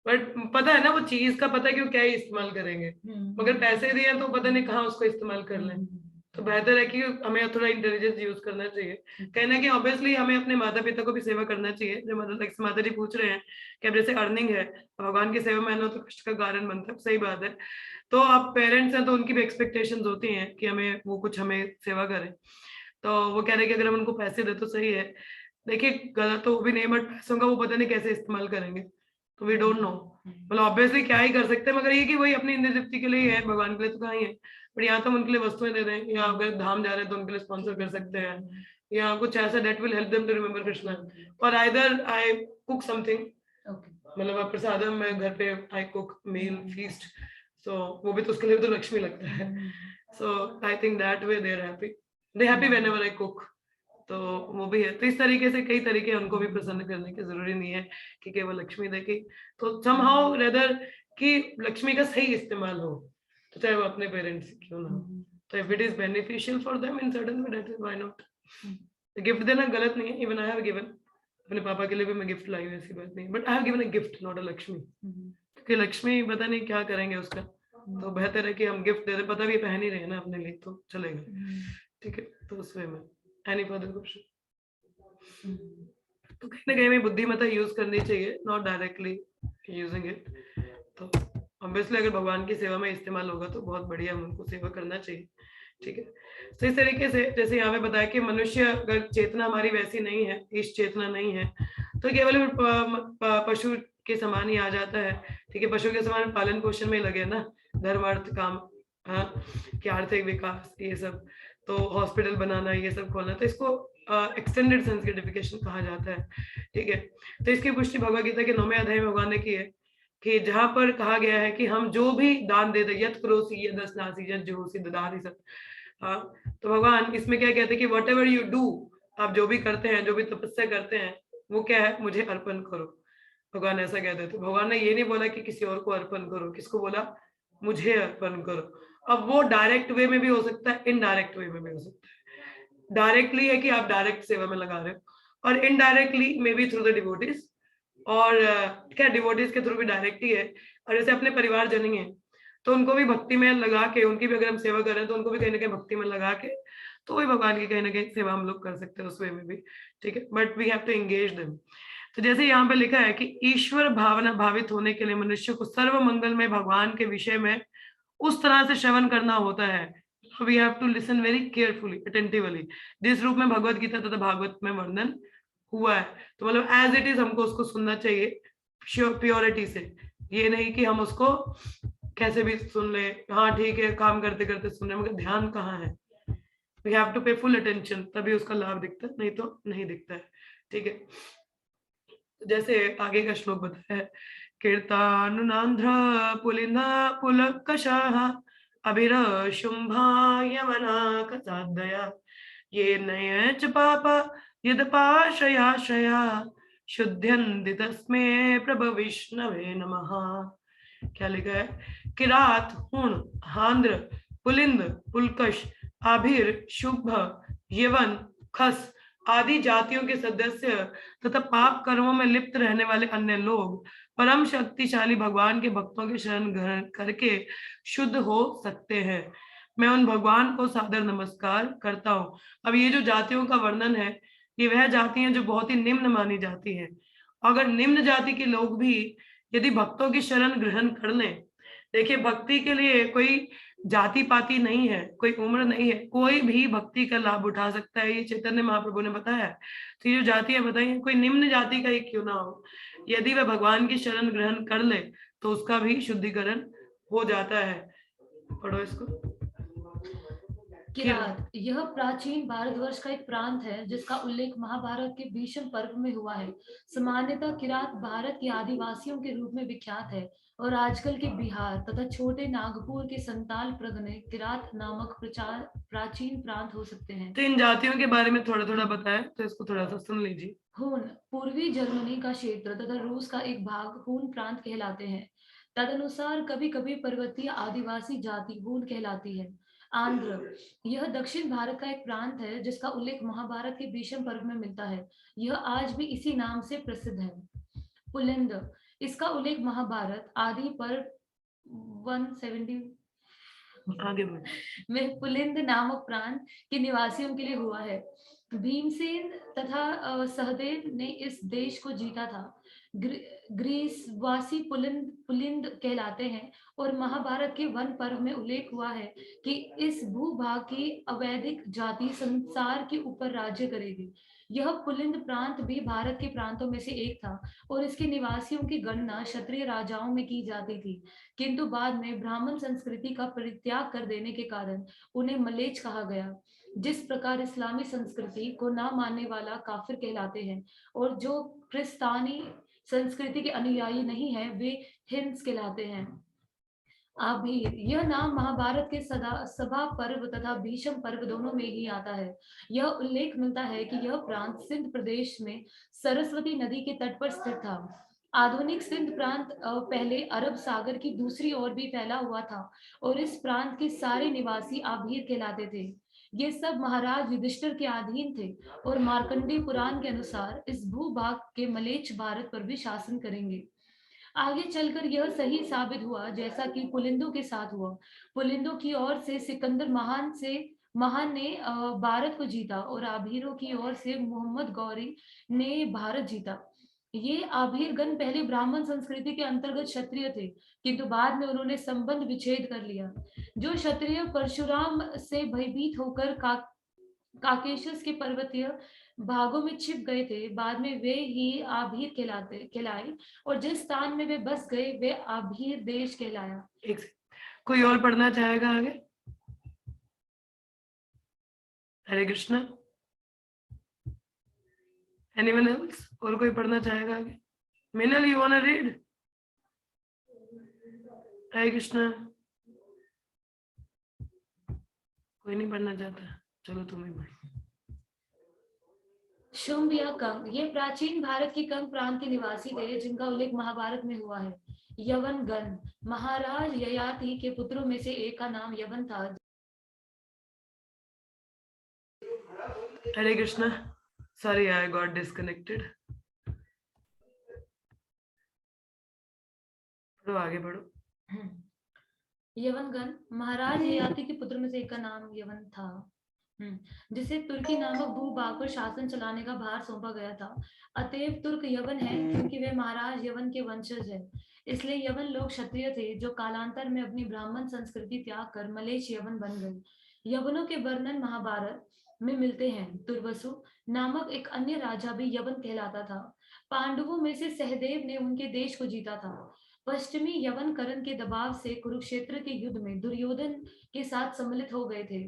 बट पता है ना वो चीज का, पता है कि वो क्या ही इस्तेमाल करेंगे, मगर पैसे दिए तो पता नहीं कहाँ उसको इस्तेमाल कर लें। तो बेहतर है कि हमें थोड़ा इंटेलिजेंस यूज करना चाहिए। कहना कि ऑब्वियसली हमें अपने माता पिता को भी सेवा करना चाहिए। जो माता जी पूछ रहे हैं कि अब जैसे अर्निंग है, भगवान की सेवा में आना तो कष्ट का कारण बनता है, सही बात है। तो आप पेरेंट्स हैं तो उनकी भी एक्सपेक्टेशंस होती हैं कि हमें वो कुछ हमें सेवा करें। तो वो कह रहे हैं कि अगर हम उनको पैसे दे तो सही है। देखिए गलत तो वो भी नहीं, बट पैसों का वो पता नहीं कैसे इस्तेमाल करेंगे, तो वी डोंट नो। मतलब ऑब्वियसली क्या ही कर सकते हैं, मगर ये कि वही अपनी इंद्र तृप्ति के लिए है, भगवान के लिए तो कहाँ ही है। बट यहाँ तो हम उनके लिए वस्तुएं दे दें, या अगर धाम जा रहे हैं तो उनके लिए स्पॉन्सर कर सकते हैं, या कुछ ऐसा that will help them to remember Krishna. और आइदर आई कुक समथिंग, मतलब प्रसादम में घर पे आई कुक मील फीस्ट, सो वो भी तो उसके लिए तो लक्ष्मी लगता है। So I think that way they happy whenever I cook, तो वो भी है। तो इस तरीके से कई तरीके उनको भी प्रसन्न करने की, जरूरी नहीं है कि केवल लक्ष्मी देखे, तो समहाउ रेदर कि लक्ष्मी का सही इस्तेमाल हो, तो चाहे वो अपने पेरेंट्स क्यों ना हो। तो if it is beneficial for them in certain way, that is why not. Gift देना गलत नहीं है, इवन आई हैव गिवन, अपने पापा के लिए भी मैं गिफ्ट लाई हूँ, ऐसी बात नहीं, but I have given a gift not a Lakshmi, क्योंकि लक्ष्मी पता नहीं क्या करेंगे उसका, तो बेहतर है कि हम गिफ्ट दे दें, पता भी पहन ही रहे हैं ना अपने लिए, तो चलेगा। ठीक है, तो उस वे में एनी फर्दर क्वेश्चन? तो कहीं ना कहीं में बुद्धिमत्ता यूज करनी चाहिए, नॉट डायरेक्टली यूजिंग इट। तो ऑब्वियसली अगर भगवान की सेवा में इस्तेमाल होगा तो बहुत बढ़िया, उनको सेवा करना चाहिए। ठीक है, तो इस तरीके से जैसे यहाँ पे बताया कि मनुष्य अगर चेतना हमारी वैसी नहीं है, इस चेतना नहीं है, तो केवल पशु के समान ही आ जाता है। ठीक है, पशु के समान पालन पोषण में लगे ना, धर्म अर्थ काम, हाँ, कि आर्थिक विकास ये सब, तो हॉस्पिटल बनाना ये सब खोलना, तो इसको एक्सटेंडेड संस्कृतिफिकेशन कहा जाता है। ठीक है, तो इसकी पुष्टि भगवद गीता के 9वें अध्याय में भगवान ने की है, कि जहां पर कहा गया है कि हम जो भी दान दे दे, यत करोसि यदस्नासि यज्जहोसि ददाति सत्। हाँ, तो भगवान इसमें क्या कहते हैं कि वट एवर यू डू, आप जो भी करते हैं, जो भी तपस्या करते हैं, वो क्या है, मुझे अर्पण करो। भगवान ऐसा कहते थे। भगवान ने ये नहीं बोला कि किसी और को अर्पण करो, किसको बोला, मुझे अर्पण करो। अब वो डायरेक्ट वे में भी हो सकता है, इनडायरेक्ट वे में भी हो सकता है। डायरेक्टली है कि आप डायरेक्ट सेवा में लगा रहे हो, और indirectly may be through the devotees, और क्या डिवोटीज के थ्रू भी डायरेक्ट ही है। और जैसे अपने परिवार जन ही है, तो उनको भी भक्ति में लगा के, उनकी भी अगर हम सेवा करें तो उनको भी कहीं ना कहीं भक्ति में लगा के, तो वही भगवान की कहीं ना कहीं सेवा हम लोग कर सकते हैं उस वे में भी। ठीक है, but we have to engage them. तो जैसे यहाँ पे लिखा है कि ईश्वर भावना भावित होने के लिए मनुष्य को सर्व मंगल में भगवान के विषय में उस तरह से श्रवण करना होता है। We have to listen very carefully attentively, जिस रूप में भगवत गीता तथा भागवत में वर्णन हुआ है। तो मतलब एज इट इज हमको उसको सुनना चाहिए प्योरिटी से, ये नहीं कि हम उसको कैसे भी सुन ले, हाँ ठीक है काम करते करते सुन रहे, मगर ध्यान कहाँ है। वी हैव टू पे फुल अटेंशन, तभी उसका लाभ दिखता है, नहीं तो नहीं दिखता है। ठीक है, जैसे आगे का श्लोक बताया है, कीर्तानुनांध्र पुलिना पुलकषाः अभिरशुंभा यमना कसादया ये नय च पापा यदपाशयाशया शुद्ध्यन्ति तस्मै प्रभु विष्णवे नमः। क्या लिखा है, किरात हुण हांद्र पुलिंद पुलकश आभिर शुभ यवन खस आदि जातियों के सदस्य तथा पाप कर्मों में लिप्त रहने वाले अन्य लोग परम शक्तिशाली भगवान के भक्तों के शरण ग्रहण करके शुद्ध हो सकते हैं। मैं उन भगवान को सादर नमस्कार करता हूँ। अब ये जो जातियों का वर्णन है, ये वह जाति हैं जो बहुत ही निम्न मानी जाती है। अगर निम्न जाति के लोग भी यदि भक्तों की शरण ग्रहण कर लें, देखिए भक्ति के लिए कोई जाति पाति नहीं है, कोई उम्र नहीं है, कोई भी भक्ति का लाभ उठा सकता है, ये चैतन्य महाप्रभु ने बताया है। तो ये जो जातियां बताई हैं, कोई निम्न जाति का ही क्यों ना हो, यदि वह भगवान की शरण ग्रहण कर ले तो उसका भी शुद्धिकरण हो जाता है। पढ़ो इसको। किरात यह प्राचीन भारतवर्ष का एक प्रांत है जिसका उल्लेख महाभारत के भीष्म पर्व में हुआ है। सामान्यतः किरात भारत के आदिवासियों के रूप में विख्यात है और आजकल के बिहार तथा छोटे नागपुर के संताल प्रगने किरात नामक प्राचीन प्रांत हो सकते हैं। तो इन जातियों के बारे में थोड़ा थोड़ा बताया, तो इसको थोड़ा सा सुन लीजिए। हून पूर्वी जर्मनी का क्षेत्र तथा रूस का एक भाग हून प्रांत कहलाते हैं। तदनुसार कभी कभी पर्वतीय आदिवासी जाति हून कहलाती है। आंध्र यह दक्षिण भारत का एक प्रांत है जिसका उल्लेख महाभारत के भीष्म पर्व में मिलता है। यह आज भी इसी नाम से प्रसिद्ध है। पुलिंद इसका उल्लेख महाभारत आदि पर्व 170 आगे बढ़ो। में पुलिंद नामक प्रांत के निवासियों के लिए हुआ है। भीमसेन तथा सहदेव ने इस देश को जीता था। ग्रीसवासी पुलिंद कहलाते हैं और महाभारत के वन पर्व में उल्लेख हुआ है कि इस भूभाग की अवैधिक जाति संसार के ऊपर राज्य करेगी। यह पुलिंद प्रांत भी भारत के प्रांतों में से एक था और इसके निवासियों की गणना क्षत्रिय राजाओं में की जाती थी, किंतु बाद में ब्राह्मण संस्कृति का परित्याग कर देने के कारण उन्हें मलेच कहा गया। जिस प्रकार इस्लामी संस्कृति को न मानने वाला काफिर कहलाते हैं और जो क्रिस्तानी संस्कृति के अनुयायी नहीं है वे हिंस कहलाते हैं। आभीर यह नाम महाभारत के सभा पर्व तथा भीष्म पर्व दोनों में ही आता है। यह उल्लेख मिलता है कि यह प्रांत सिंध प्रदेश में सरस्वती नदी के तट पर स्थित था। आधुनिक सिंध प्रांत पहले अरब सागर की दूसरी ओर भी फैला हुआ था और इस प्रांत के सारे निवासी आभीर कहलाते थे। ये सब महाराज युधिष्ठिर के अधीन थे और मार्कंडेय पुराण के अनुसार इस भूभाग के मलेच्छ भारत पर भी शासन करेंगे। आगे चलकर यह सही साबित हुआ जैसा कि पुलिंदों के साथ हुआ। पुलिंदों की ओर से सिकंदर महान ने भारत को जीता और आभीरों की ओर से मोहम्मद गौरी ने भारत जीता। ये आभीरगण पहले ब्राह्मण संस्कृति के अंतर्गत क्षत्रिय थे, किंतु बाद में उन्होंने संबंध विच्छेद कर लिया। जो क्षत्रिय परशुराम से भयभीत होकर काकेशस के पर्वतीय भागों में छिप गए थे, बाद में वे ही आभीर कहलाए और जिस स्थान में वे बस गए वे आभीर देश कहलाया। कोई और पढ़ना चाहेगा आगे? हरे कृष्णा। Anyone else? और कोई पढ़ना चाहेगा आगे? Minal, you want to read? Hare Krishna. कोई नहीं पढ़ना चाहता, चलो तुम ही पढ़ो। शुंभ या कंग ये प्राचीन भारत के कंग प्रांत के निवासी थे जिनका उल्लेख महाभारत में हुआ है। यवन गण महाराज ययाति के पुत्रों में से एक का नाम यवन था। Hare Krishna. Sorry, I got disconnected. पढ़ो, आगे बढ़ो। यवनगण महाराज ययाति के पुत्रों में से एक का नाम यवन था, जिसे तुर्की नामक भूभाग पर शासन चलाने का भार सौंपा गया था। अतएव तुर्क यवन है क्योंकि वे महाराज यवन के वंशज है। इसलिए यवन लोग क्षत्रिय थे जो कालांतर में अपनी ब्राह्मण संस्कृति त्याग कर मलेच्छ यवन बन गए। यवनों के वर्णन महाभारत में मिलते हैं। दुर्वसु नामक एक अन्य राजा भी यवन कहलाता था। पांडवों में से सहदेव ने उनके देश को जीता था। पश्चिमी यवन करण के दबाव से कुरुक्षेत्र के युद्ध में दुर्योधन के साथ सम्मिलित हो गए थे।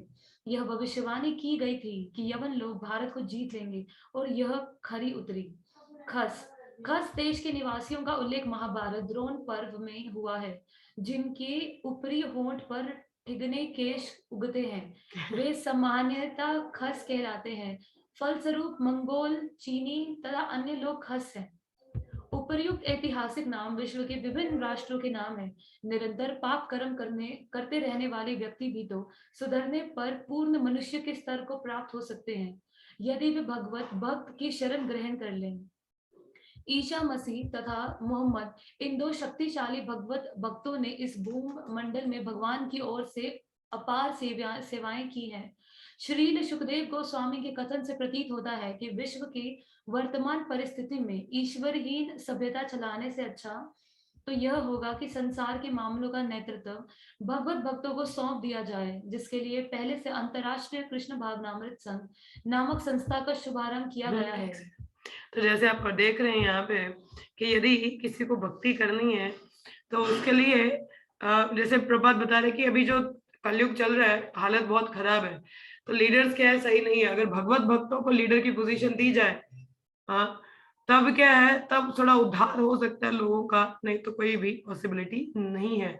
यह भविष्यवाणी की गई थी कि यवन लोग भारत को जीत लेंगे और यह खरी उतरी। खस देश के निवासियों का उल्लेख महाभारत द्रोण पर्व में हुआ है, जिनके ऊपरी होंठ पर ठिगने केश उगते हैं। वे सामान्यतः खस कहलाते हैं। फलस्वरूप मंगोल, चीनी तथा अन्य लोग खस हैं। उपर्युक्त ऐतिहासिक नाम विश्व के विभिन्न राष्ट्रों के नाम हैं। निरंतर पाप कर्म करते रहने वाले व्यक्ति भी तो सुधरने पर पूर्ण मनुष्य के स्तर को प्राप्त हो सकते हैं यदि वे भगवत भक्त की शरण ग्रहण कर लें। ईसा मसीह तथा मोहम्मद इन दो शक्तिशाली भगवत भक्तों ने इस भूमंडल में भगवान की ओर से अपार सेवाएं की हैं। श्रील सुखदेव गोस्वामी के कथन से प्रतीत होता है कि विश्व की वर्तमान परिस्थिति में ईश्वरहीन सभ्यता चलाने से अच्छा तो यह होगा कि संसार के मामलों का नेतृत्व भगवत भक्तों को सौंप दिया जाए, जिसके लिए पहले से अंतर्राष्ट्रीय कृष्ण भावनामृत संघ नामक संस्था का शुभारंभ किया गया है। तो जैसे आप देख रहे हैं यहाँ पे कि यदि किसी को भक्ति करनी है तो उसके लिए जैसे प्रभात बता रहे कि अभी जो कलयुग चल रहा है, हालत बहुत खराब है, तो लीडर्स क्या है, सही नहीं है। अगर भगवत भक्तों को लीडर की पोजीशन दी जाए, हाँ, तब क्या है, तब थोड़ा उद्धार हो सकता है लोगों का, नहीं तो कोई भी पॉसिबिलिटी नहीं है।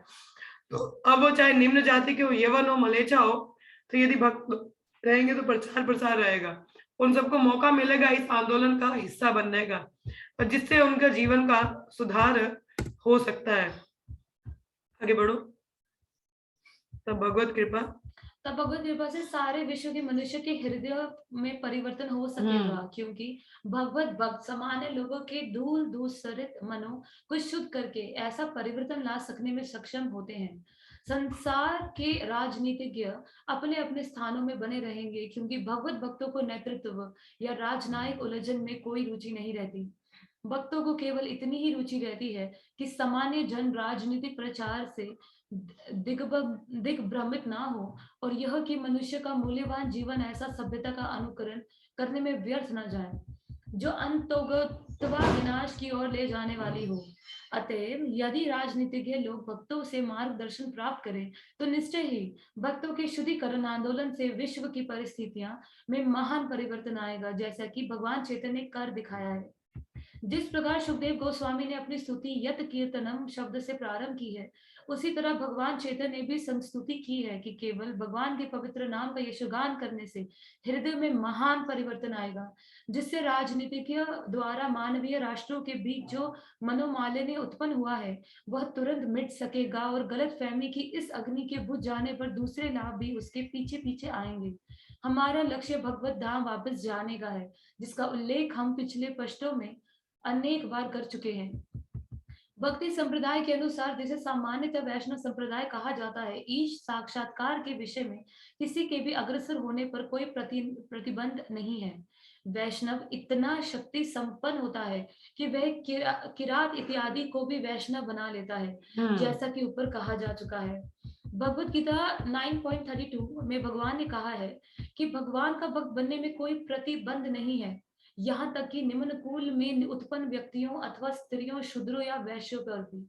तो अब वो चाहे निम्न जाति के हो, यवन हो, मलेच्छा हो, तो यदि भक्त रहेंगे तो प्रचार प्रसार रहेगा, उन सबको मौका मिलेगा इस आंदोलन का हिस्सा बनने का, और जिससे उनका जीवन का सुधार हो सकता है। आगे बढ़ो। तब भगवत कृपा, तब भगवत कृपा से सारे विश्व के मनुष्य के हृदय में परिवर्तन हो सकेगा, क्योंकि भगवत भक्त सामान्य लोगों के दूर दूसरित मनों को शुद्ध करके ऐसा परिवर्तन ला सकने में सक्षम होते हैं। संसार के राजनीतिज्ञ अपने अपने स्थानों में बने रहेंगे, क्योंकि भगवत भक्तों को नेतृत्व या राजनयिक उलझन में कोई रुचि नहीं रहती। भक्तों को केवल इतनी ही रुचि रहती है कि सामान्य जन राजनीतिक प्रचार से दिग्भ्रमित ना हो, और यह कि मनुष्य का मूल्यवान जीवन ऐसा सभ्यता का अनुकरण करने में व्यर्थ न जाए जो अंतोगत्वा विनाश की ओर ले जाने वाली हो। अतएव यदि राजनीतिज्ञ लोग भक्तों से मार्गदर्शन प्राप्त करें, तो निश्चय ही भक्तों के शुद्धिकरण आंदोलन से विश्व की परिस्थितियां में महान परिवर्तन आएगा, जैसा कि भगवान चैतन्य ने कर दिखाया है। जिस प्रकार सुखदेव गोस्वामी ने अपनी स्तुति यत कीर्तनम शब्द से प्रारंभ की है, उसी तरह भगवान चैतन्य ने भी संस्तुति की है कि केवल भगवान के पवित्र नाम का यशगान करने से हृदय में महान परिवर्तन आएगा, जिससे राजनीतिज्ञ द्वारा मानवीय राष्ट्रों के बीच जो मनोमालिन्य उत्पन्न हुआ है वह तुरंत मिट सकेगा, और गलत फहमी की इस अग्नि के बुझ जाने पर दूसरे लाभ भी उसके पीछे पीछे आएंगे। हमारा लक्ष्य भगवत धाम वापस जाने का है, जिसका उल्लेख हम पिछले पृष्ठों में अनेक बार कर चुके हैं। भक्ति संप्रदाय के अनुसार, जिसे सामान्यतः वैष्णव संप्रदाय कहा जाता है, ईश साक्षात्कार के विषय में किसी के भी अग्रसर होने पर कोई प्रतिबंध नहीं है। वैष्णव इतना शक्ति संपन्न होता है कि वह किरात इत्यादि को भी वैष्णव बना लेता है, जैसा कि ऊपर कहा जा चुका है। भगवत गीता 9.32 में भगवान ने कहा है कि भगवान का भक्त बनने में कोई प्रतिबंध नहीं है, यहाँ तक कि निम्न कुल में उत्पन्न व्यक्तियों अथवा स्त्रियों, शूद्रों या वैश्यों पर भी।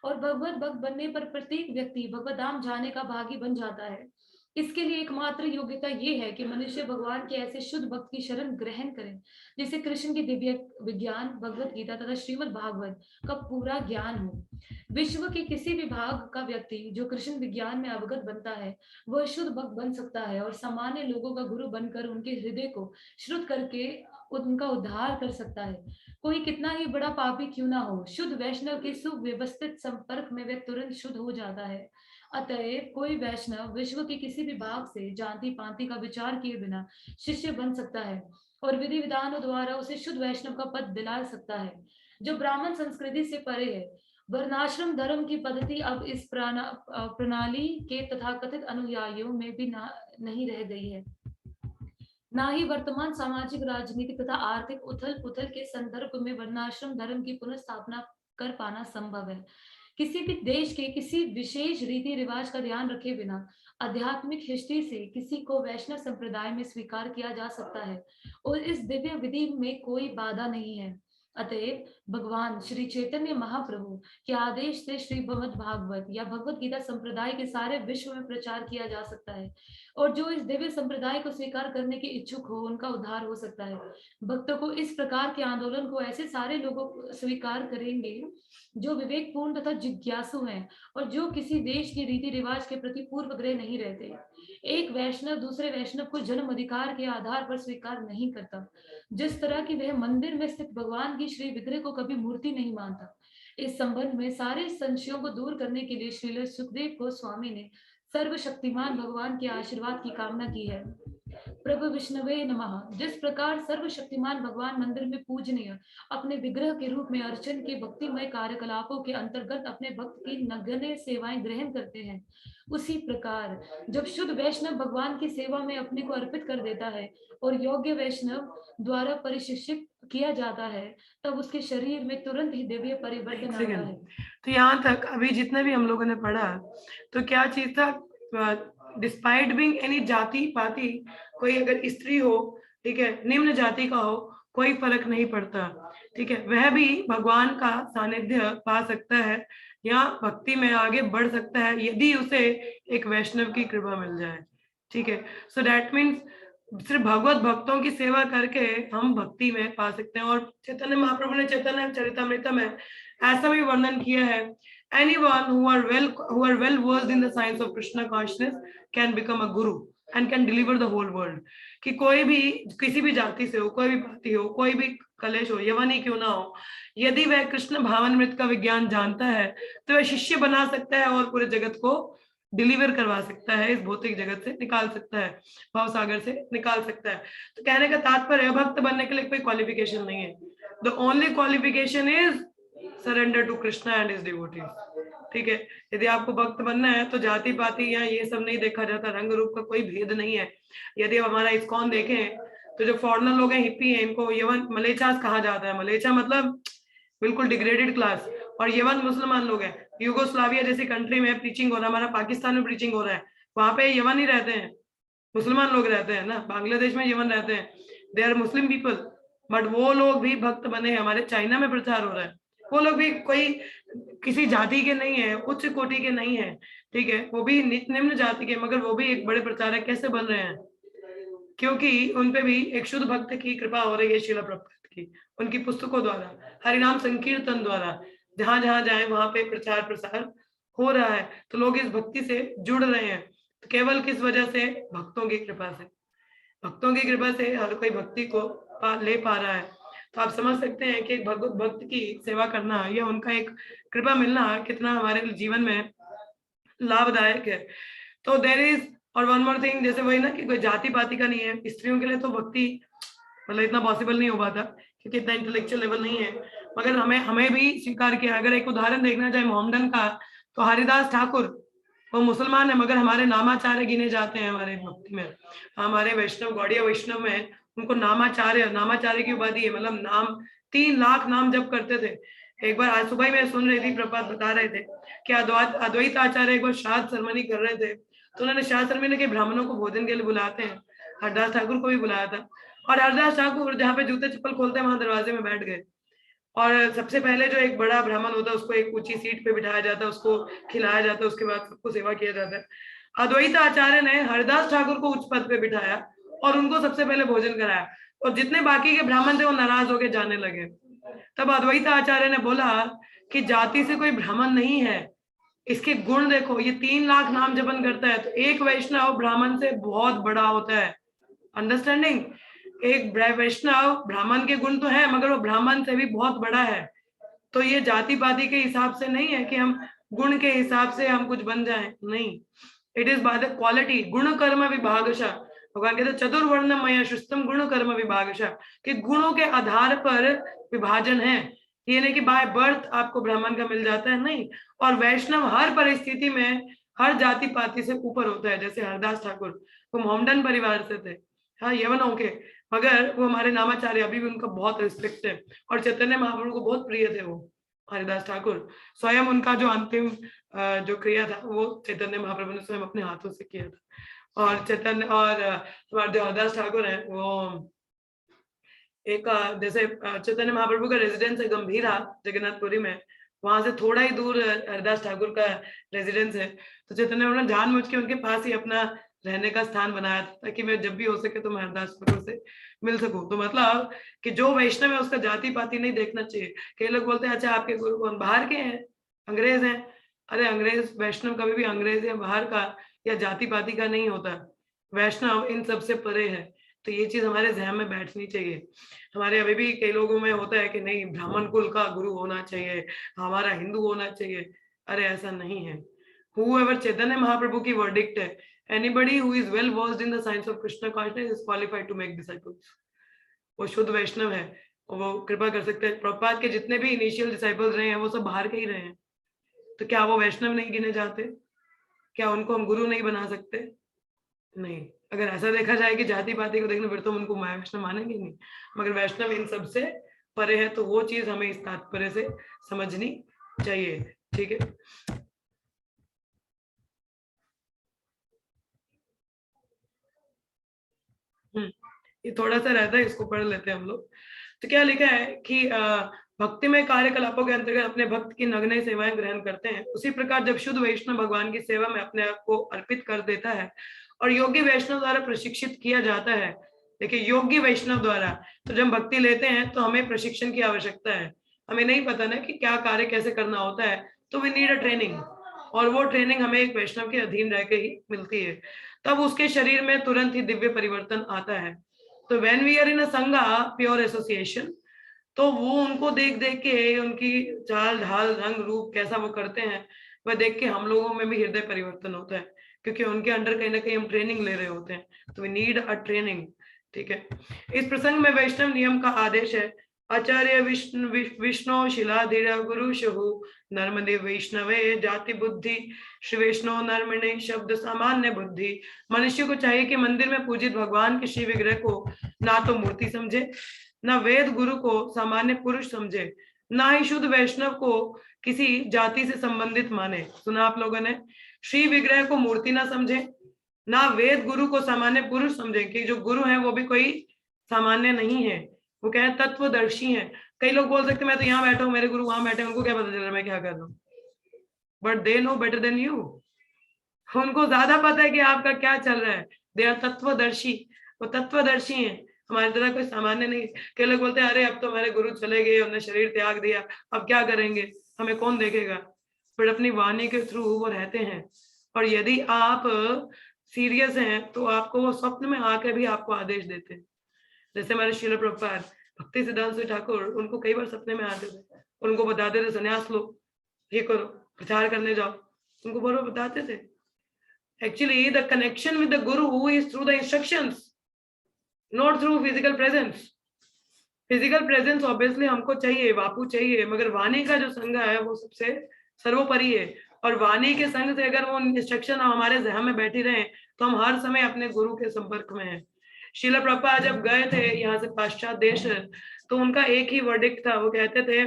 और भगवत भक्त बनने पर प्रत्येक व्यक्ति भगवत धाम जाने का भागी बन जाता है। इसके लिए एकमात्र योग्यता ये है कि मनुष्य भगवान के ऐसे शुद्ध भक्त की शरण ग्रहण करें जिसे कृष्ण की दिव्य विज्ञान, भगवत गीता तथा श्रीमद् भागवत का पूरा ज्ञान हो। विश्व के किसी भी भाग का व्यक्ति जो कृष्ण विज्ञान में अवगत बनता है, वह शुद्ध भक्त बन सकता है और सामान्य लोगों का गुरु बनकर उनके हृदय को श्रुत करके उनका उद्धार कर सकता है। कोई कितना ही बड़ा पापी क्यों ना हो, शुद्ध वैष्णव के सुव्यवस्थित संपर्क में वह तुरंत शुद्ध हो जाता है। अतएव कोई वैष्णव विश्व के किसी भी भाग से जाति पाति का विचार किए बिना शिष्य बन सकता है और विधि विधानों द्वारा उसे शुद्ध वैष्णव का पद दिला सकता है, जो ब्राह्मण संस्कृति से परे है। वर्णाश्रम धर्म की पद्धति अब इस प्रणाली के तथाकथित अनुयायियों में भी नहीं रह गई है। ना ही वर्तमान सामाजिक, राजनीतिक तथा आर्थिक उथल पुथल के संदर्भ में वर्णाश्रम धर्म की पुनर्स्थापना कर पाना संभव है। किसी भी देश के किसी विशेष रीति रिवाज का ध्यान रखे बिना आध्यात्मिक हिस्ट्री से किसी को वैष्णव संप्रदाय में स्वीकार किया जा सकता है और इस दिव्य विधि में कोई बाधा नहीं है। अतएव भगवान श्री चैतन्य महाप्रभु के आदेश से श्रीमद् भागवत या भगवत गीता संप्रदाय के सारे विश्व में प्रचार किया जा सकता है, और जो इस दिव्य संप्रदाय को स्वीकार करने के इच्छुक हो उनका उद्धार हो सकता है। भक्तों को इस प्रकार के आंदोलन को ऐसे सारे लोग स्वीकार करेंगे जो विवेकपूर्ण तथा जिज्ञासु हैं और जो किसी देश के रीति रिवाज के प्रति पूर्वग्रह नहीं रहते। एक वैष्णव दूसरे वैष्णव को जन्म अधिकार के आधार पर स्वीकार नहीं करता, जिस तरह की वह मंदिर में स्थित भगवान की श्री विग्रह को कभी मूर्ति नहीं मानता। इस संबंध में सारे संशयों को दूर करने के लिए श्रील सुखदेव गोस्वामी ने सर्वशक्तिमान भगवान के आशीर्वाद की कामना की है। प्रभु विष्णुवे नमः। जिस प्रकार सर्वशक्तिमान भगवान मंदिर में पूजनीय अपने विग्रह के रूप में अर्चन के भक्तिमय कार्यकलापों के अंतर्गत अपने भक्त की नगण्य सेवाएं ग्रहण करते हैं, उसी प्रकार जब शुद्ध वैष्णव भगवान की सेवा में अपने को अर्पित कर देता है और योग्य वैष्णव द्वारा परिशिक्षित किया जाता है, तब उसके शरीर में तुरंत ही दिव्य परिवर्तन आता है। तो यहाँ तक अभी जितने भी हम लोगों ने पढ़ा, तो क्या चीज था, डिस्पाइट बीइंग एनी जाति पाति, कोई अगर स्त्री हो, ठीक है, निम्न जाति का हो, कोई फर्क नहीं पड़ता, ठीक है, वह भी भगवान का सानिध्य पा सकता है या भक्ति में आगे बढ़ सकता है यदि उसे एक वैष्णव की कृपा मिल जाए। ठीक है, सो दैट मीन्स सिर्फ भगवत भक्तों की सेवा करके हम भक्ति में पा सकते हैं। और चैतन्य महाप्रभु ने चैतन्य चरितमृत में ऐसा भी वर्णन किया है, anyone who are well versed in the science of Krishna consciousness can become a guru and can deliver the whole world। कि कोई भी किसी भी जाति से हो, कोई भी भांति हो, कोई भी कलेश हो, यवन ही क्यों ना हो, यदि वह कृष्ण भावनामृत का विज्ञान जानता है तो वह शिष्य बना सकता है और पूरे जगत को डिलीवर करवा सकता है, इस भौतिक जगत से निकाल सकता है, भाव सागर से निकाल सकता है। तो कहने का तात्पर्य भक्त बनने के लिए कोई क्वालिफिकेशन नहीं है। The only qualification is surrender to Krishna and his devotees. ठीक है, यदि आपको भक्त बनना है तो जाति पाति या ये सब नहीं देखा जाता, रंग रूप का कोई भेद नहीं है। यदि अब हमारा इस्कॉन देखें तो जो फॉरेनर लोग हैं, हिप्पी हैं, इनको यवन मलेचास कहा जाता है। मलेचा मतलब बिल्कुल डिग्रेडेड क्लास, और यवन मुसलमान लोग हैं। यूगोस्लाविया जैसी कंट्री में प्रीचिंग हो रहा है, हमारा पाकिस्तान में प्रीचिंग हो रहा है, वहां पे यवन ही रहते हैं, मुसलमान लोग रहते हैं ना। बांग्लादेश में यवन रहते हैं, they are Muslim people, but वो लोग भी भक्त बने हैं। हमारे चाइना में प्रचार हो रहा है, वो लोग भी कोई किसी जाति के नहीं है, उच्च कोटि के नहीं है। ठीक है, वो भी निम्न जाति के, मगर वो भी एक बड़े प्रचारक कैसे बन रहे हैं? क्योंकि उनपे भी एक शुद्ध भक्त की कृपा हो रही है, शिला प्रभुपाद की, उनकी पुस्तकों द्वारा, हरिनाम संकीर्तन द्वारा, जहां जहां जाए वहां पे प्रचार प्रसार हो रहा है, तो लोग इस भक्ति से जुड़ रहे हैं। तो केवल किस वजह से? भक्तों की कृपा से। भक्तों की कृपा से हर कोई भक्ति को ले पा रहा है। तो आप समझ सकते हैं कि एक भगवत भक्त की सेवा करना या उनका एक कृपा मिलना कितना हमारे जीवन में लाभदायक है। तो देर इज, और वन मोर थिंग, जैसे वही ना कि कोई जाति पाति का नहीं है, स्त्रियों के लिए तो भक्ति मतलब इतना पॉसिबल नहीं हो पाता क्योंकि इतना इंटेलेक्चुअल लेवल नहीं है। मगर हमें हमें भी स्वीकार किया। अगर एक उदाहरण देखना चाहे मोहम्मदन का, तो हरिदास ठाकुर, वो मुसलमान है मगर हमारे नामाचार्य गिने जाते हैं हमारे भक्ति में। हमारे वैष्णव, गौड़िया वैष्णव में उनको नामाचार्य, नामाचार्य की उपाधि है। मतलब नाम 3 लाख नाम जप करते थे। एक बार आज सुबह ही मैं सुन रही थी, प्रपात बता रहे थे कि अद्वैत आचार्य एक बार श्राद्ध सेरेमनी कर रहे थे, तो उन्होंने श्राद्ध सेरेमनी के ब्राह्मणों को भोजन के लिए बुलाते हैं, हरदास ठाकुर को भी बुलाया था। और हरदास ठाकुर जहाँ पे जूते चप्पल खोलते हैं वहां दरवाजे में बैठ गए, और सबसे पहले जो एक बड़ा ब्राह्मण होता है उसको एक ऊंची सीट पे बिठाया जाता है, उसको खिलाया जाता है, उसके बाद सबको सेवा किया जाता है। अद्वैत आचार्य ने हरदास ठाकुर को उच्च पद पे बिठाया और उनको सबसे पहले भोजन कराया, और जितने बाकी के ब्राह्मण थे वो नाराज होकर जाने लगे। तब अद्वैत आचार्य ने बोला कि जाति से कोई ब्राह्मण नहीं है, इसके गुण देखो, ये 3 लाख नाम जपन करता है, तो एक वैष्णव ब्राह्मण से बहुत बड़ा होता है। अंडरस्टैंडिंग? एक वैष्णव ब्राह्मण के गुण तो है मगर वो ब्राह्मण से भी बहुत बड़ा है। तो ये जाति पाति के हिसाब से नहीं है कि हम गुण के हिसाब से हम कुछ बन जाएं, नहीं। It is by the quality, गुण कर्म विभागशः। भगवान कहते चतुर्वर्ण मय सृष्टम गुण कर्म विभागशः, कि गुणों के आधार पर विभाजन है। ये नहीं कि बाय बर्थ आपको ब्राह्मण का मिल जाता है, नहीं। और वैष्णव हर परिस्थिति में हर जाति पाति से ऊपर होता है। जैसे हरदास ठाकुर, वो मोहम्मदन परिवार से थे, हाँ यवनों के, मगर वो हमारे नामाचार्य, अभी भी उनका बहुत रिस्पेक्ट है। और चैतन्य महाप्रभु को बहुत प्रिय थे वो हरिदास ठाकुर। स्वयं उनका जो अंतिम जो क्रिया था वो चैतन्य महाप्रभु ने स्वयं अपने हाथों से किया था। और चैतन्य और हमारे जो हरदास ठाकुर है वो एक जैसे चैतन्य महाप्रभु का रेजिडेंस है गंभीरा जगन्नाथपुरी में, वहां से थोड़ा ही दूर हरदास ठाकुर का रेजिडेंस है। तो चैतन्य महाप्रभु ने जानबूझ के उनके पास ही अपना रहने का स्थान बनाया था ताकि मैं जब भी हो सके तो मैं हरदास ठाकुर से मिल सकूं। तो मतलब कि जो वैष्णव है उसका जाति पाति नहीं देखना चाहिए। कई लोग बोलते हैं अच्छा आपके गुरु कौन? बाहर के हैं, अंग्रेज हैं। अरे अंग्रेज, वैष्णव कभी भी अंग्रेज या बाहर का या जाति पाति का नहीं होता। वैष्णव इन सबसे परे है। तो ये चीज हमारे जहन में बैठनी चाहिए। हमारे अभी भी कई लोगों में होता है कि नहीं ब्राह्मण कुल का गुरु होना चाहिए, हमारा हिंदू होना चाहिए। अरे ऐसा नहीं है। Whoever चैतन्य महाप्रभु की वर्डिक्ट है, anybody who is well versed in the science of Krishna consciousness is qualified to make disciples। वो शुद्ध वैष्णव है, वो कृपा कर सकते हैं। प्रभुपाद के जितने भी इनिशियल डिसाइपल्स रहे हैं वो सब बाहर के ही रहे हैं, तो क्या वो वैष्णव नहीं गिने जाते? क्या उनको हम गुरु नहीं बना सकते? नहीं। अगर ऐसा देखा जाए कि जाति पाति को देखना, फिर तो उनको वैष्णव मानेंगे नहीं। मगर वैष्णव इन सबसे परे है, तो वो चीज हमें इस तात्पर्य से समझनी चाहिए। ठीक है, ये थोड़ा सा रहता है, इसको पढ़ लेते हैं हम लोग। तो क्या लिखा है कि भक्तिमय कार्यकलापों के अंतर्गत अपने भक्त की नग्न सेवाएं ग्रहण करते हैं। उसी प्रकार जब शुद्ध वैष्णव भगवान की सेवा में अपने आप को अर्पित कर देता है और योग्य वैष्णव द्वारा प्रशिक्षित किया जाता है, देखिए योग्य वैष्णव द्वारा, तो जब भक्ति लेते हैं तो हमें प्रशिक्षण की आवश्यकता है। हमें नहीं पता ना कि क्या कार्य कैसे करना होता है, तो वी नीड अ ट्रेनिंग, और वो ट्रेनिंग हमें एक वैष्णव के अधीन रह के ही मिलती है। तब उसके शरीर में तुरंत ही दिव्य परिवर्तन आता है। तो व्हेन वी आर इन अ संघा प्योर एसोसिएशन, तो वो उनको देख देख के, उनकी चाल ढाल रंग रूप कैसा वो करते हैं, वह देख के हम लोगों में भी हृदय परिवर्तन होता है, क्योंकि उनके अंडर कहीं ना कहीं हम ट्रेनिंग ले रहे होते हैं। तो वी नीड अ ट्रेनिंग। ठीक है, इस प्रसंग में वैष्णव नियम का आदेश है, आचार्य विष्णु शिलाधीर गुरु शहु नर्मदे वैष्णवे जाति बुद्धि श्री वैष्णव नर्मणे शब्द सामान्य बुद्धि। मनुष्य को चाहिए कि मंदिर में पूजित भगवान के शिव विग्रह को ना तो मूर्ति समझे, न वेद गुरु को सामान्य पुरुष समझे, ना ही शुद्ध वैष्णव को किसी जाति से संबंधित माने। सुना आप लोगों ने, श्री विग्रह को मूर्ति ना समझे, ना वेद गुरु को सामान्य पुरुष समझे, कि जो गुरु है वो भी कोई सामान्य नहीं है, वो क्या है, तत्वदर्शी है। कई लोग बोल सकते मैं तो यहाँ बैठा हूँ, मेरे गुरु वहां बैठे, उनको क्या पता चल रहा है मैं क्या कर रहा हूँ, but they know better than you. उनको ज्यादा पता है कि आपका क्या चल रहा है। दे आर तत्वदर्शी, वो तत्वदर्शी हैं, हमारी तरह कोई सामान्य नहीं। कई लोग बोलते हैं अरे अब तो हमारे गुरु चले गए, उन्होंने शरीर त्याग दिया, अब क्या करेंगे, हमें कौन देखेगा। पर अपनी वाणी के थ्रू वो रहते हैं, और यदि आप सीरियस हैं तो आपको वो स्वप्न में आके भी आपको आदेश देते हैं। जैसे हमारे श्रील प्रभुपाद भक्ति सिद्धांत ठाकुर, उनको कई बार सपने में आते थे, उनको बताते थे संन्यास लो, ये करो, प्रचार करने जाओ, उनको बरोबर बताते थे। Actually, the connection with the Guru is through the instructions, not through physical presence. Physical presence obviously हमको चाहिए, बापू चाहिए, मगर वाणी का जो संग है वो सबसे सर्वोपरि है। और वाणी के संग से अगर वो इंस्ट्रक्शन हमारे जहन में बैठी रहे तो हम हर समय अपने गुरु के संपर्क में हैं। श्रील प्रभुपाद जब गए थे यहाँ से पाश्चात्य देश, तो उनका एक ही वर्डिक्ट था, वो कहते थे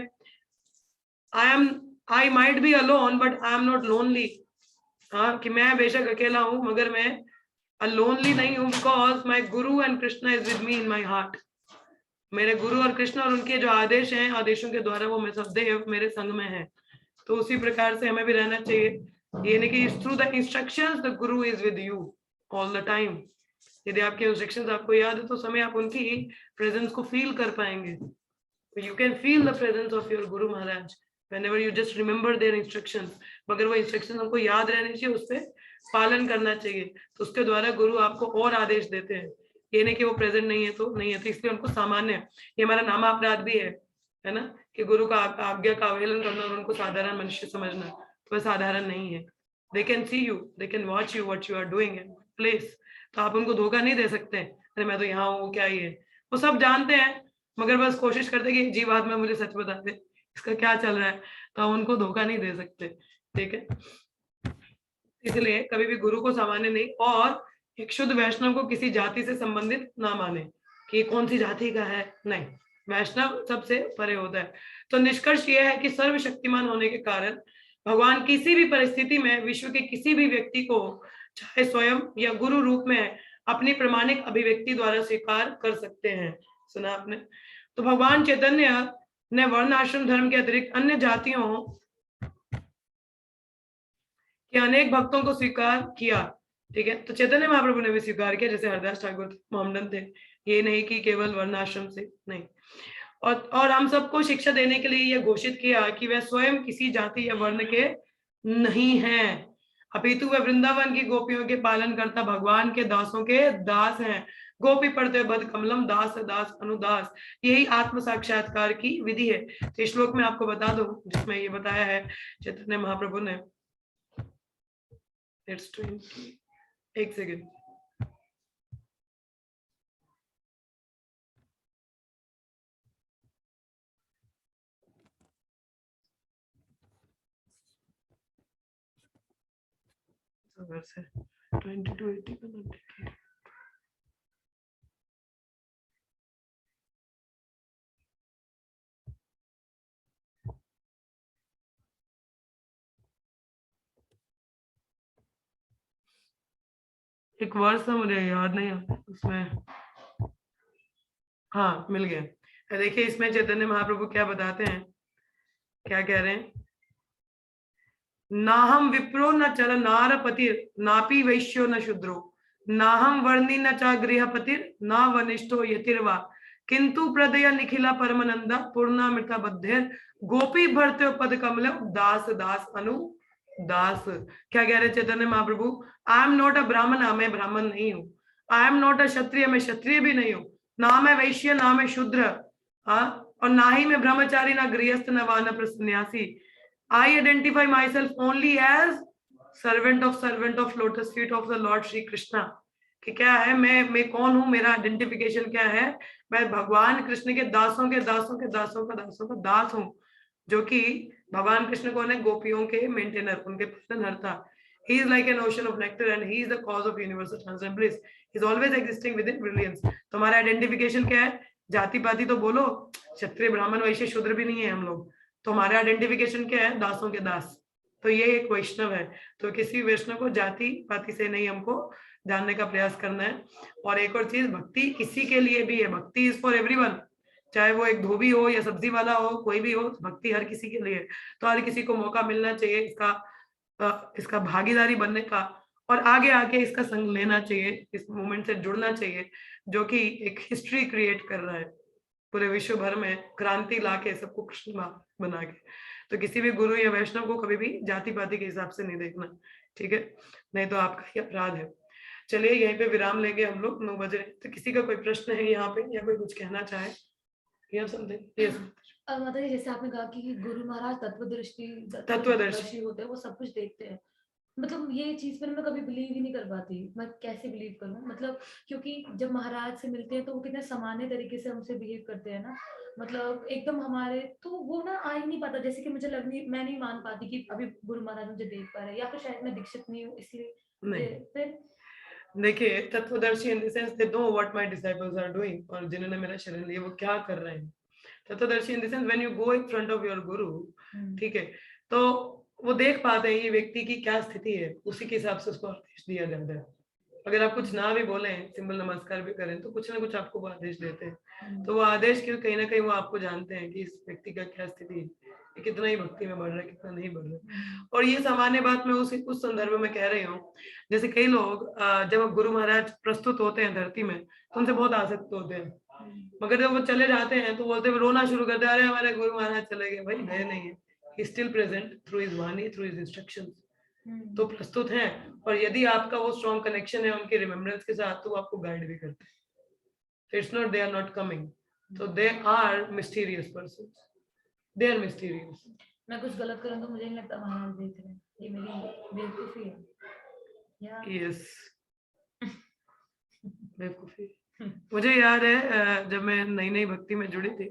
I might be alone but I am not lonely. हाँ, कि मैं बेशक अकेला हूँ मगर मैं लोनली नहीं हूँ, because my Guru and Krishna is with me in my heart. मेरे गुरु और कृष्ण और उनके जो आदेश हैं, आदेशों के द्वारा वो मैं सदैव मेरे संग में है। तो उसी प्रकार से हमें भी रहना चाहिए। ये नहीं कि through the instructions the Guru is with you all the time. यदि आपके इंस्ट्रक्शंस आपको याद है तो समय आप उनकी प्रेजेंस को फील कर पाएंगे। You can feel the presence of your Guru Maharaj whenever you just remember their instructions। मगर वो इंस्ट्रक्शन हमको याद रहने चाहिए, उस पर पालन करना चाहिए, तो उसके द्वारा गुरु आपको और आदेश देते हैं। ये नहीं कि वो प्रेजेंट नहीं है तो नहीं है, तो इसलिए उनको सामान्य, ये हमारा नामा अपराध भी है ना, कि गुरु का आज्ञा का अवहेलन करना और उनको साधारण मनुष्य समझना, तो वह साधारण नहीं है। They can see you, they can watch you what you are doing in place. तो आप उनको धोखा नहीं दे सकते, अरे मैं तो यहाँ हूँ, क्या ही है, वो सब जानते हैं, मगर बस कोशिश करते कि जीव आत्मा मुझे सच बता दे, इसका क्या चल रहा है, तो हम उनको धोखा नहीं दे सकते। ठीक है, इसलिए कभी भी गुरु को सामान्य नहीं, और एक शुद्ध वैष्णव को किसी जाति से संबंधित ना माने कि कौन सी जाति का है, नहीं, वैष्णव सबसे परे होता है। तो निष्कर्ष यह है कि सर्वशक्तिमान होने के कारण भगवान किसी भी परिस्थिति में विश्व के किसी भी व्यक्ति को चाहे स्वयं या गुरु रूप में अपनी प्रमाणिक अभिव्यक्ति द्वारा स्वीकार कर सकते हैं। सुना आपने, तो भगवान चैतन्य ने वर्ण आश्रम धर्म के अतिरिक्त अन्य जातियों के अनेक भक्तों को स्वीकार किया। ठीक है, तो चैतन्य महाप्रभु ने भी स्वीकार किया, जैसे हरदास ठाकुर थे, मोहम्मदन थे, ये नहीं कि केवल वर्णाश्रम से नहीं। और हम सबको शिक्षा देने के लिए यह घोषित किया कि वह स्वयं किसी जाति या वर्ण के नहीं हैं, अपितु वह वृंदावन की गोपियों के पालन करता भगवान के दासों के दास हैं। गोपी पढ़ते बद कमलम दास दास अनुदास, यही आत्म साक्षात्कार की विधि है। तो श्लोक में आपको बता दूं जिसमें ये बताया है चैतन्य महाप्रभु ने, It's 20, एक सेकेंड, से 20 to 80 का नोट देखिए। एक वर्ष था, मुझे याद नहीं आता उसमें, हाँ मिल गया। देखिए इसमें चैतन्य महाप्रभु क्या बताते हैं, क्या कह रहे हैं, नाहम विप्रो न चर नारपतिर नापि वैश्यो न शूद्रो नाहम वर्णी न च गृहपतिर न वनिष्ठो यतिर्वा किंतु प्रदय निखिला परमानंदा पूर्णामृता बद्धेर गोपी भरते पद कमल दास दास अनु दास। क्या कह रहे Chaitanya Mahaprabhu, I am not a ब्राह्मण, मैं ब्राह्मण नहीं हूँ, आई एम नॉट अ क्षत्रिय, मैं क्षत्रिय भी नहीं हूँ, ना मैं वैश्य ना मैं शूद्र, और ना ही मैं ब्रह्मचारी ना गृहस्थ न वानप्रस्थ सन्यासी। I identify myself only as servant of lotus feet of the Lord Shri Krishna। कि क्या है, मैं कौन हूँ, मेरा आइडेंटिफिकेशन क्या है, मैं भगवान कृष्ण के दासों के दासों के दासों का दासों का दास हूँ, जो कि भगवान कृष्ण कौन है, गोपियों के मेंटेनर, उनके पालनहर्ता। He is like an ocean of nectar and he is the cause of universal transcendent bliss. He is always existing within brilliance। तो हमारा आइडेंटिफिकेशन क्या है, जाति पाति तो बोलो, क्षत्रिय ब्राह्मण वैश्य शूद्र भी नहीं है हम लोग, तो हमारा आइडेंटिफिकेशन क्या है, दासों के दास। तो ये एक वैष्णव है, तो किसी वैष्णव को जाति पाति से नहीं हमको जानने का प्रयास करना है। और एक और चीज, भक्ति किसी के लिए भी है, भक्ति इज फॉर एवरीवन, चाहे वो एक धोबी हो या सब्जी वाला हो, कोई भी हो, भक्ति हर किसी के लिए। तो हर किसी को मौका मिलना चाहिए इसका भागीदारी बनने का, और आगे आके इसका संग लेना चाहिए, इस मूवमेंट से जुड़ना चाहिए, जो कि एक हिस्ट्री क्रिएट कर रहा है पूरे विश्व भर में, क्रांति लाके सबको कृष्ण बना के। तो किसी भी गुरु या वैष्णव को कभी भी जाति पाति के हिसाब से नहीं देखना, ठीक है, नहीं तो आपका ही अपराध है। चलिए यहीं पे विराम लेंगे हम लोग, 9 बजे। तो किसी का कोई प्रश्न है यहाँ पे, या कोई कुछ कहना चाहे? मतलब जैसे आपने कहा कि गुरु महाराज तत्वदर्शी होते हैं, वो सब कुछ देखते हैं, मतलब ये चीज पर मैं कभी बिलीव ही नहीं कर पाती, मैं कैसे बिलीव करूं, मतलब क्योंकि जब महाराज से मिलते हैं तो वो कितने सामान्य तरीके से हमसे बिहेव करते हैं ना, मतलब एकदम हमारे, तो वो ना आ ही नहीं पाता, जैसे कि मुझे मैं नहीं मान पाती कि अभी गुरु महाराज मुझे देख पा रहे हैं, या फिर शायद मैं दीक्षित नहीं हूँ इसलिए। फिर देखिए तत्वदर्शी in the sense they know what my disciples are doing, और जिन्होंने मेरा शरण लिया वो क्या कर रहे हैं। तत्वदर्शी in the sense when you go in front of your गुरु, ठीक है, तो वो देख पाते हैं ये व्यक्ति की क्या स्थिति है, उसी के हिसाब से उसको आदेश दिया जाता है। अगर आप कुछ ना भी बोले, सिंपल नमस्कार भी करें, तो कुछ ना कुछ आपको वो आदेश देते हैं। तो वो आदेश के कहीं ना कहीं वो आपको जानते हैं कि इस व्यक्ति का क्या स्थिति है, कितना ही भक्ति में बढ़ रहा है, कितना नहीं बढ़ रहा है। और ये सामान्य बात मैं उस संदर्भ में कह रही हूँ, जैसे कई लोग जब गुरु महाराज प्रस्तुत होते हैं धरती में, तो उनसे बहुत आसक्त होते हैं, मगर जब वो चले जाते हैं तो बोलते हैं, रोना शुरू करते हैं, अरे हमारे गुरु महाराज चले गए। भाई गए नहीं है, he still present through his वाणी, थ्रू हिज इंस्ट्रक्शंस, तो प्रस्तुत हैं। और यदि आपका वो स्ट्रॉन्ग कनेक्शन है उनके रिमेम्बरेंस के साथ, तो वो आपको गाइड भी करते हैं। It's not they are not coming, so they are mysterious persons, they are mysterious। मैं कुछ गलत करूं तो मुझे नहीं लगता महाराज देख रहे हैं, ये मेरी बेवकूफी है या यस बेवकूफी। मुझे याद है जब मैं नई नई भक्ति में जुड़ी थी,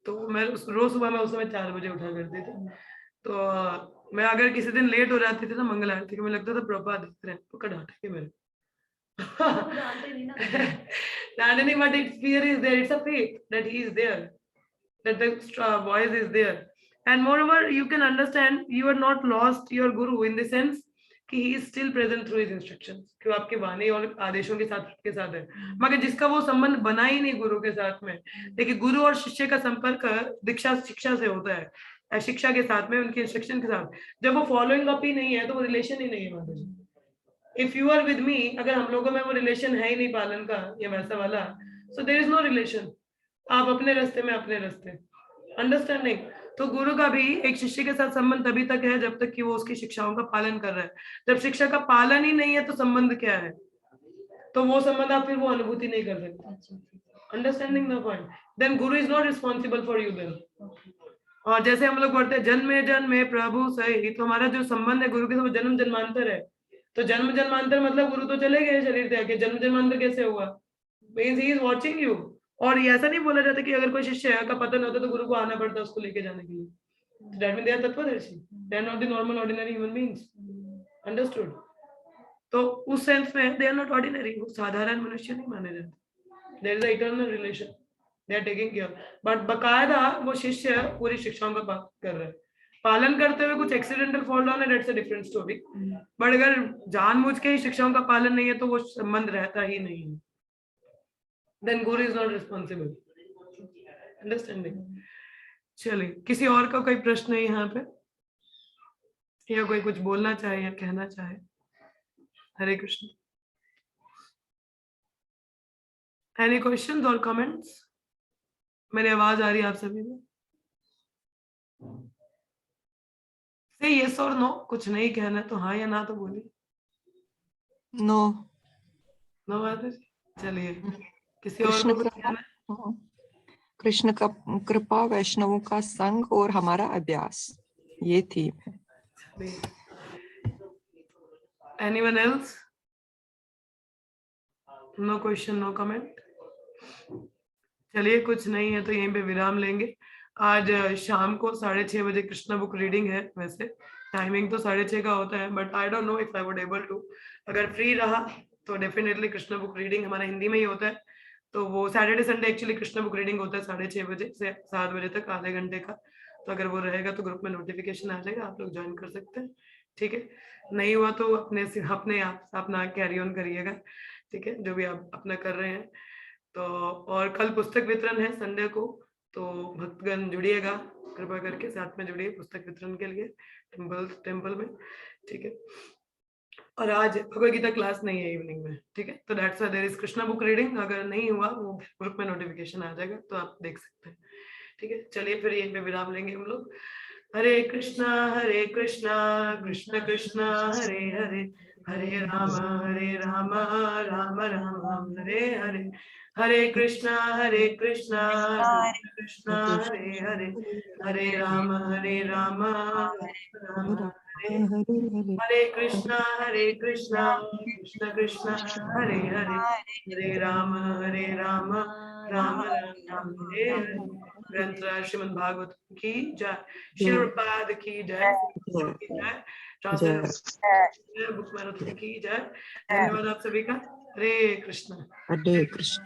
तो मैं रोज सुबह में उस समय 4 बजे उठा करती थी। तो मैं अगर किसी दिन लेट हो जाती थी ना मंगल आरती के, मुझे लगता था प्रभुपाद देख रहे हैं, पकड़ डांटेंगे मेरे। डांटे नहीं, but it's fear is there, it's a faith that he is there, that the voice is there, and moreover you can understand you are not lost your guru in the sense कि he is still present through his instructions, कि वो आपके वाणी और आदेशों के साथ है। मगर जिसका वो संबंध बना ही नहीं गुरु के साथ में, देखिए गुरु और शिष्य का संपर्क दीक्षा शिक्षा से होता है, शिक्षा के साथ में, उनके इंस्ट्रक्शन के साथ। जब वो फॉलोइंग अप ही नहीं है तो वो रिलेशन ही नहीं है माता जी। If you are with me, अगर हम लोगों में वो रिलेशन है ही नहीं पालन का या वैसा वाला, so there is no relation, आप अपने रास्ते में अपने रास्ते, अंडरस्टैंडिंग। तो गुरु का भी एक शिष्य के साथ संबंध तभी तक है जब तक कि वो उसकी शिक्षाओं का पालन कर रहा है। जब शिक्षा का पालन ही नहीं है तो संबंध क्या है, तो वो संबंध आप फिर वो अनुभूति नहीं कर सकते। Understanding the point, then guru is not responsible for you then. और जैसे हम लोग पढ़ते हैं जन्मे प्रभु सही, तो हमारा जो संबंध है गुरु के साथ जन्म जन्मांतर है। तो जन्म जन्मांतर मतलब गुरु तो चले गए शरीर त्याग, जन्म जन्मांतर कैसे हुआ, means he is watching you. और ये ऐसा नहीं बोला जाता कि अगर कोई शिष्य का पतन होता तो गुरु को आना पड़ता उसको लेके जाने के लिए। दैट मीन दे आर तत्वदर्शी, they are not the normal ordinary human beings, understood. तो उस सेंस में दे आर नॉट ऑर्डिनरी, वो साधारण मनुष्य नहीं माने जाते। There is a eternal relation, they are taking care, but बकायदा वो शिष्य पूरी शिक्षाओं का पालन कर रहे हैं। पालन करते हुए कुछ एक्सीडेंटल फॉल डाउन है, that's a different story. But अगर जानबूझ के ही शिक्षाओं का पालन नहीं है तो वो संबंध रहता ही नहीं है, then guru is not responsible। Understanding. चलिए, किसी और का कोई प्रश्न है यहाँ पे, या कोई कुछ बोलना चाहे या कहना चाहे? हरे कृष्ण। एनी क्वेश्चंस और कमेंट्स? मेरी आवाज आ रही है आप सभी में? से यस और नो, कुछ नहीं कहना है तो हाँ या ना तो बोलिए। नो। नो बात है। चलिए, किसी और कृष्ण को कुछ कृपा, कहना है? कृष्ण का कृपा, वैष्णवों का संग और हमारा अभ्यास, ये थीम है। Anyone else? No question, no comment. चलिए, कुछ नहीं है तो यहीं पे विराम लेंगे। आज शाम को 6:30 बजे कृष्णा बुक रीडिंग है। वैसे टाइमिंग तो 6:30 का होता है, but I don't know if I would able to. अगर फ्री रहा तो डेफिनेटली कृष्णा बुक रीडिंग हमारा हिंदी में ही होता है, तो वो Saturday Sunday actually Krishna book reading होता है 6:30 बजे से 7 बजे तक, आधे घंटे का। तो अगर वो रहेगा तो ग्रुप में नोटिफिकेशन आ जाएगा, आप लोग ज्वाइन कर सकते हैं। ठीक है, नहीं हुआ तो अपने आप अपना कैरी ऑन करिएगा। ठीक है, जो भी आप अपना कर रहे हैं। तो और कल पुस्तक वितरण है संडे को, तो भक्तगण जुड़िएगा, कृपा करके साथ में जुड़िए पुस्तक वितरण के लिए टेम्पल में। ठीक है, और आज भगवद गीता क्लास नहीं है इवनिंग में। ठीक है, तो that's why there is Krishna book reading. अगर नहीं हुआ वो ग्रुप में नोटिफिकेशन आ जाएगा, तो आप देख सकते हैं। ठीक है, चलिए फिर यहीं पे विराम लेंगे हम लोग। हरे कृष्णा कृष्ण कृष्ण हरे हरे, हरे राम राम राम हरे हरे, हरे कृष्णा कृष्ण कृष्ण हरे हरे, हरे राम राम राम हरे, हरे कृष्णा कृष्ण कृष्ण हरे हरे, हरे राम राम राम हरे हरे। ग्रंथराज श्रीमद् भागवत की जय, श्री प्रभुपाद की जय, की जय, ट्रांसलेशन बुक मैराथन की जय। धन्यवाद आप सभी का। हरे कृष्ण। हरे कृष्ण।